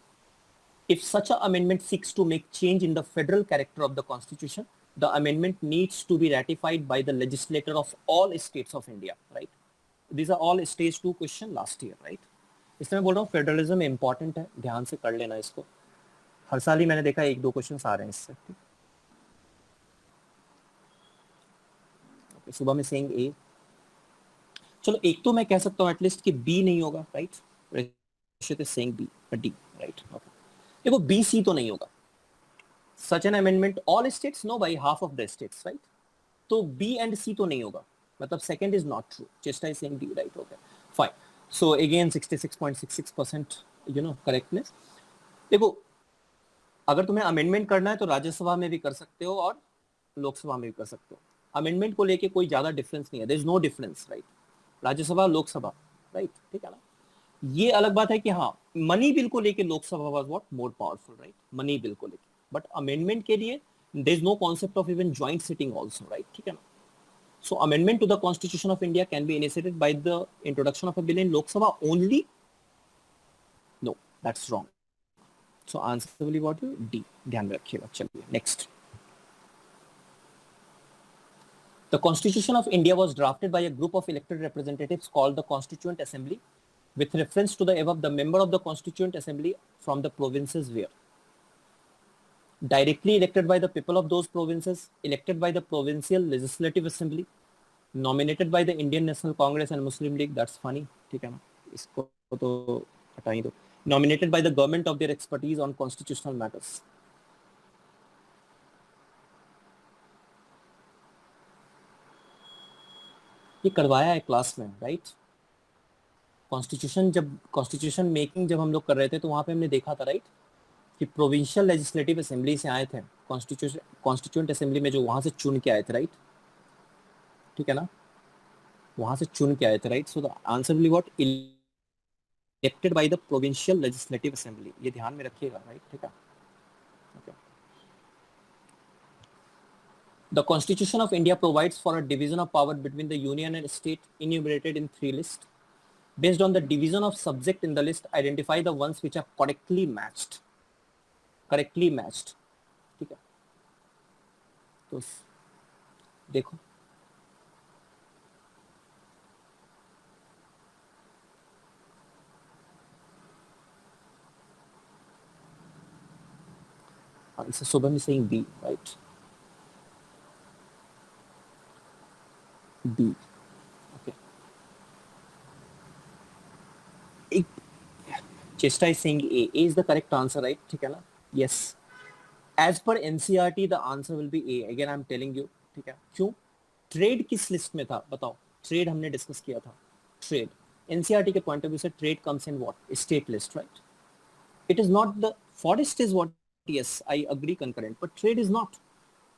if such an amendment seeks to make change in the federal character of the Constitution. The amendment needs to be ratified by the legislature of all states of India, right? These are all stage 2 question last year, right? इसलिए मैं बोल रहा हूँ फेडरलिज्म इंपॉर्टेंट है, ध्यान से कर लेना इसको. हर साल ही मैंने देखा 1-2 क्वेश्चन आ रहे हैं इससे. okay, सुबह में सेइंग ए. चलो एक तो मैं कह सकता हूँ एटलीस्ट कि बी नहीं होगा, right? Rashiyat is saying B, D, right? Okay. देखो बी सी तो नहीं होगा. Such an amendment all states, no, by half of the states, right? तो B and C तो नहीं होगा, मतलब second is not true. Chesta is saying B, right? Okay, fine. So again 66.66% you know correctness. देखो अगर तुम्हें अमेंडमेंट करना है तो राज्यसभा में भी कर सकते हो और लोकसभा में भी कर सकते हो. अमेंडमेंट को लेके कोई ज्यादा डिफरेंस नहीं है. There is no difference, right? Rajya Sabha Lok Sabha right, ठीक है ना. ये अलग बात है कि हाँ, मनी बिल को लेके Lok Sabha was what more powerful, right, money bill को लेके. बट अमेंडमेंट के लिए there is no concept of even joint sitting also, right, ठीक है ना. So amendment to the Constitution of India can be initiated by the introduction of a bill in Lok Sabha only? No, that's wrong. So answer will be what? D. ध्यान में रखिएगा. चलिए next. The Constitution of India was drafted by a group of elected representatives called the Constituent Assembly. With reference to the above, the member of the Constituent Assembly from the provinces were directly elected by the people of those provinces, elected by the Provincial Legislative Assembly, nominated by the Indian National Congress and Muslim League. That's funny, ठीक है ना, इसको तो हटा ही दो. Nominated by the government of their expertise on constitutional matters. ये करवाया है क्लास में, राइट. कॉन्स्टिट्यूशन मेकिंग जब हम लोग कर रहे थे तो वहां पे हमने देखा था, राइट, कि प्रोविंशियल लेजिस्लेटिव असेंबली से आए थे. कॉन्स्टिट्यूएंट असेंबली में जो वहां से चुन के आए थे, राइट, ठीक है ना, वहां से चुन के आए थे, right. So the answer will be what? Elected by the provincial legislative assembly. ये ध्यान में रखिएगा, राइट, ठीक है. Okay. The Constitution of India provides for a division of power between the union and state enumerated in 3 lists. Based on the division of subject in the list, identify the ones which are correctly matched. Correctly matched. ठीक है. तो देखो, answer Shubham is saying B, right? B. Okay. Chesta is saying A. A is the correct answer, right? ठीक है ना? Yes. As per NCERT, the answer will be A. Again, I'm telling you. ठीक है. क्यों? ट्रेड किस लिस्ट में था बताओ. ट्रेड हमने डिस्कस किया था. ट्रेड NCERT के पॉइंट ऑफ व्यू से trade comes in what? State list, right. It is not the forest is what. Yes, I agree concurrent, but trade is not.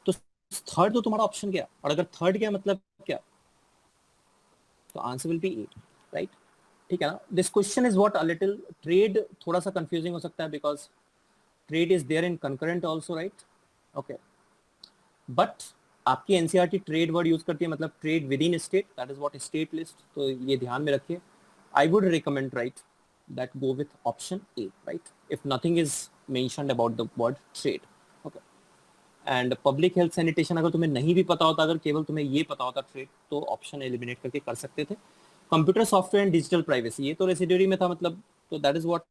तो थर्ड तो तुम्हारा ऑप्शन गया, और अगर थर्ड गया मतलब क्या, तो answer will be A, right, ठीक है ना. This question is what a little trade थोड़ा सा कंफ्यूजिंग हो सकता है because trade is there in concurrent also, right. Okay, but आपकी एनसीईआरटी ट्रेड वर्ड यूज करती है, मतलब trade within state, that is what state list. तो ये ध्यान में रखिए. I would recommend, right, that go with option A, right, if nothing is mentioned about the word trade. Okay. And public health sanitation अगर तुम्हें नहीं भी पता होता, अगर केवल तुम्हें ये पता होता ट्रेड, तो ऑप्शन एलिमिनेट करके कर सकते थे. Computer software and digital privacy, ये तो रेसिड्यूरी में था, मतलब तो that is what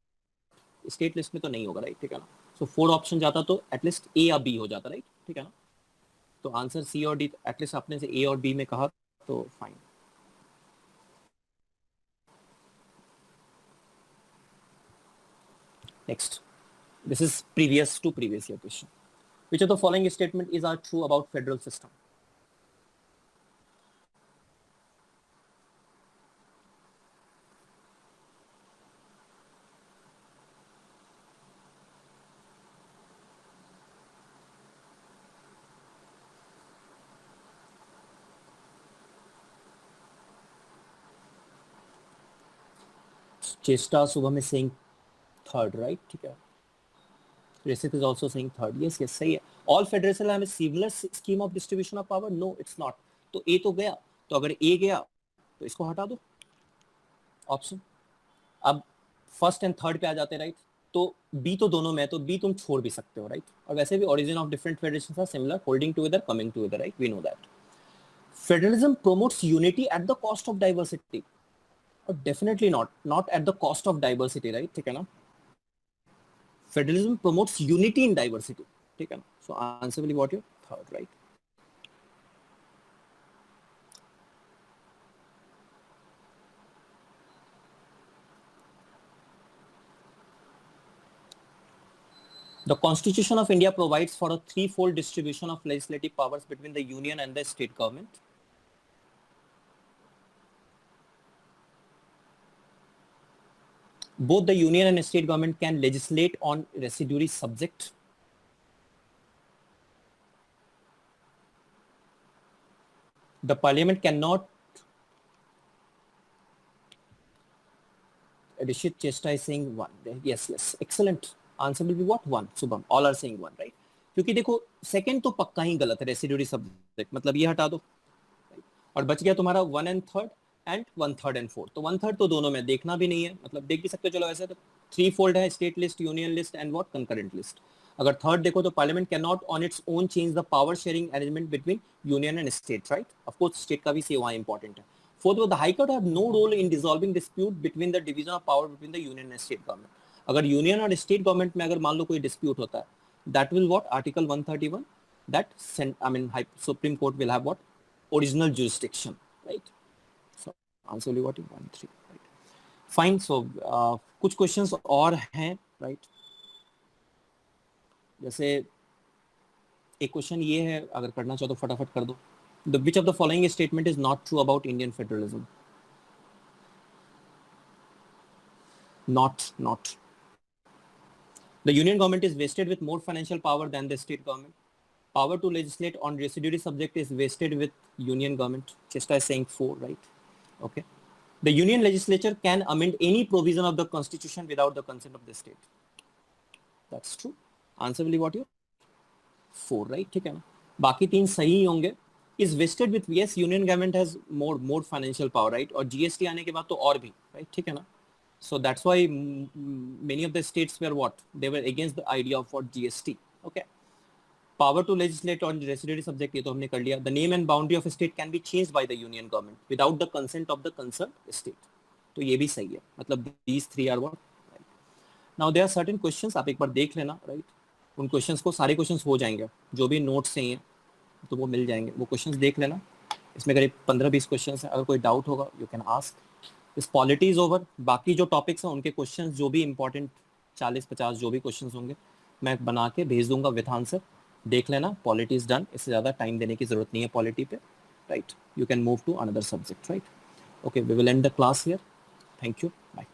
state list में तो नहीं होगा, राइट, ठीक है ना. सो 4 ऑप्शन जाता तो एटलीस्ट ए या बी हो जाता, राइट, ठीक है ना. तो आंसर सी और डी, एटलीस्ट आपने से ए और बी में कहा तो fine. Next, this is previous year question. Which of the following statement is are true about federal system? Chesta Subham is saying third, right? ठीक है. Rishit is also saying third. Yes, yes, सही है. All federation have a similar scheme of distribution of power? No, it's not. तो A तो गया, तो अगर A गया तो इसको हटा दो ऑप्शन. अब फर्स्ट एंड थर्ड पे आ जाते हैं, राइट. तो बी तो दोनों में है, तो बी तुम छोड़ भी सकते हो, राइट. और वैसे भी origin of different federations are similar, holding together, coming together, right, we know that. Federalism promotes unity at the cost of diversity? Definitely not at the cost of diversity, right, ठीक है ना. Federalism promotes unity in diversity, ठीक है ना. So answer will be what? Your third, right. The Constitution of India provides for a threefold distribution of legislative powers between the union and the state government. Both the union and state government can legislate on residuary subject. The parliament cannot Rishit Chesta is saying 1. Yes, excellent. Answer will be what? 1. Subham, all are saying 1, right? क्योंकि देखो सेकंड तो पक्का ही गलत है, रेसिड्यूरी सब्जेक्ट, मतलब ये हटा दो, right? और बच गया तुम्हारा 1 and 3rd and 1/3 and 4th। तो 1/3 तो दोनों में देखना भी नहीं है, मतलब देख भी सकते हो। चलो ऐसे तो 3 fold है, state list, union list and what, concurrent list. अगर थर्ड देखो तो parliament can not on its own change the power sharing arrangement between union and state, right? Of course state का भी से वहाँ इंपॉर्टेंट है। Fourth, the high court have no role in dissolving dispute between the division of power between the union and state government. अगर यूनियन और स्टेट गवर्नमेंट में अगर मान लो कोई डिस्प्यूट होता है, that will what, article 131, that Supreme Court will have what, original jurisdiction, right? So answer will be what, 1, 3, right? Fine. So कुछ questions और हैं, right? जैसे एक क्वेश्चन ये है, अगर करना चाहो तो फटाफट कर दो। Which of the following statement is not true about Indian federalism? Not. The union government is vested with more financial power than the state government. Power to legislate on residuary subject is vested with union government. Chesta is saying 4, right? Okay. The union legislature can amend any provision of the constitution without the consent of the state. That's true. Answer will be what, 4, right? ठीक है ना? बाकी 3 सही होंगे। Is vested with, yes, union government has more financial power, right? और GST आने के बाद तो और भी, right? ठीक है ना? So that's why many of the states were what? They were against the idea of what, GST. Okay. Power to legislate on residuary subject, ये तो हमने कर लिया। The name and boundary of a state can be changed by the union government without the consent of the concerned state. तो ये भी सही है, मतलब these 3 are what, right? Now there are certain questions, आप एक बार देख लेना, right? उन questions को, सारे questions हो जाएंगे, जो भी notes हैं तो वो मिल जाएंगे, वो questions देख लेना। इसमें करीब 15-20 questions हैं, अगर कोई doubt होगा you can ask. इस पॉलिटी इज ओवर। बाकी जो टॉपिक्स हैं उनके क्वेश्चंस जो भी इंपॉर्टेंट 40-50 जो भी क्वेश्चंस होंगे मैं बना के भेज दूंगा विथ आंसर, देख लेना। पॉलिटी इज डन, इससे ज़्यादा टाइम देने की जरूरत नहीं है पॉलिटी पे, right? You can move to another subject, right? Okay, we will end the class here. Thank you, bye.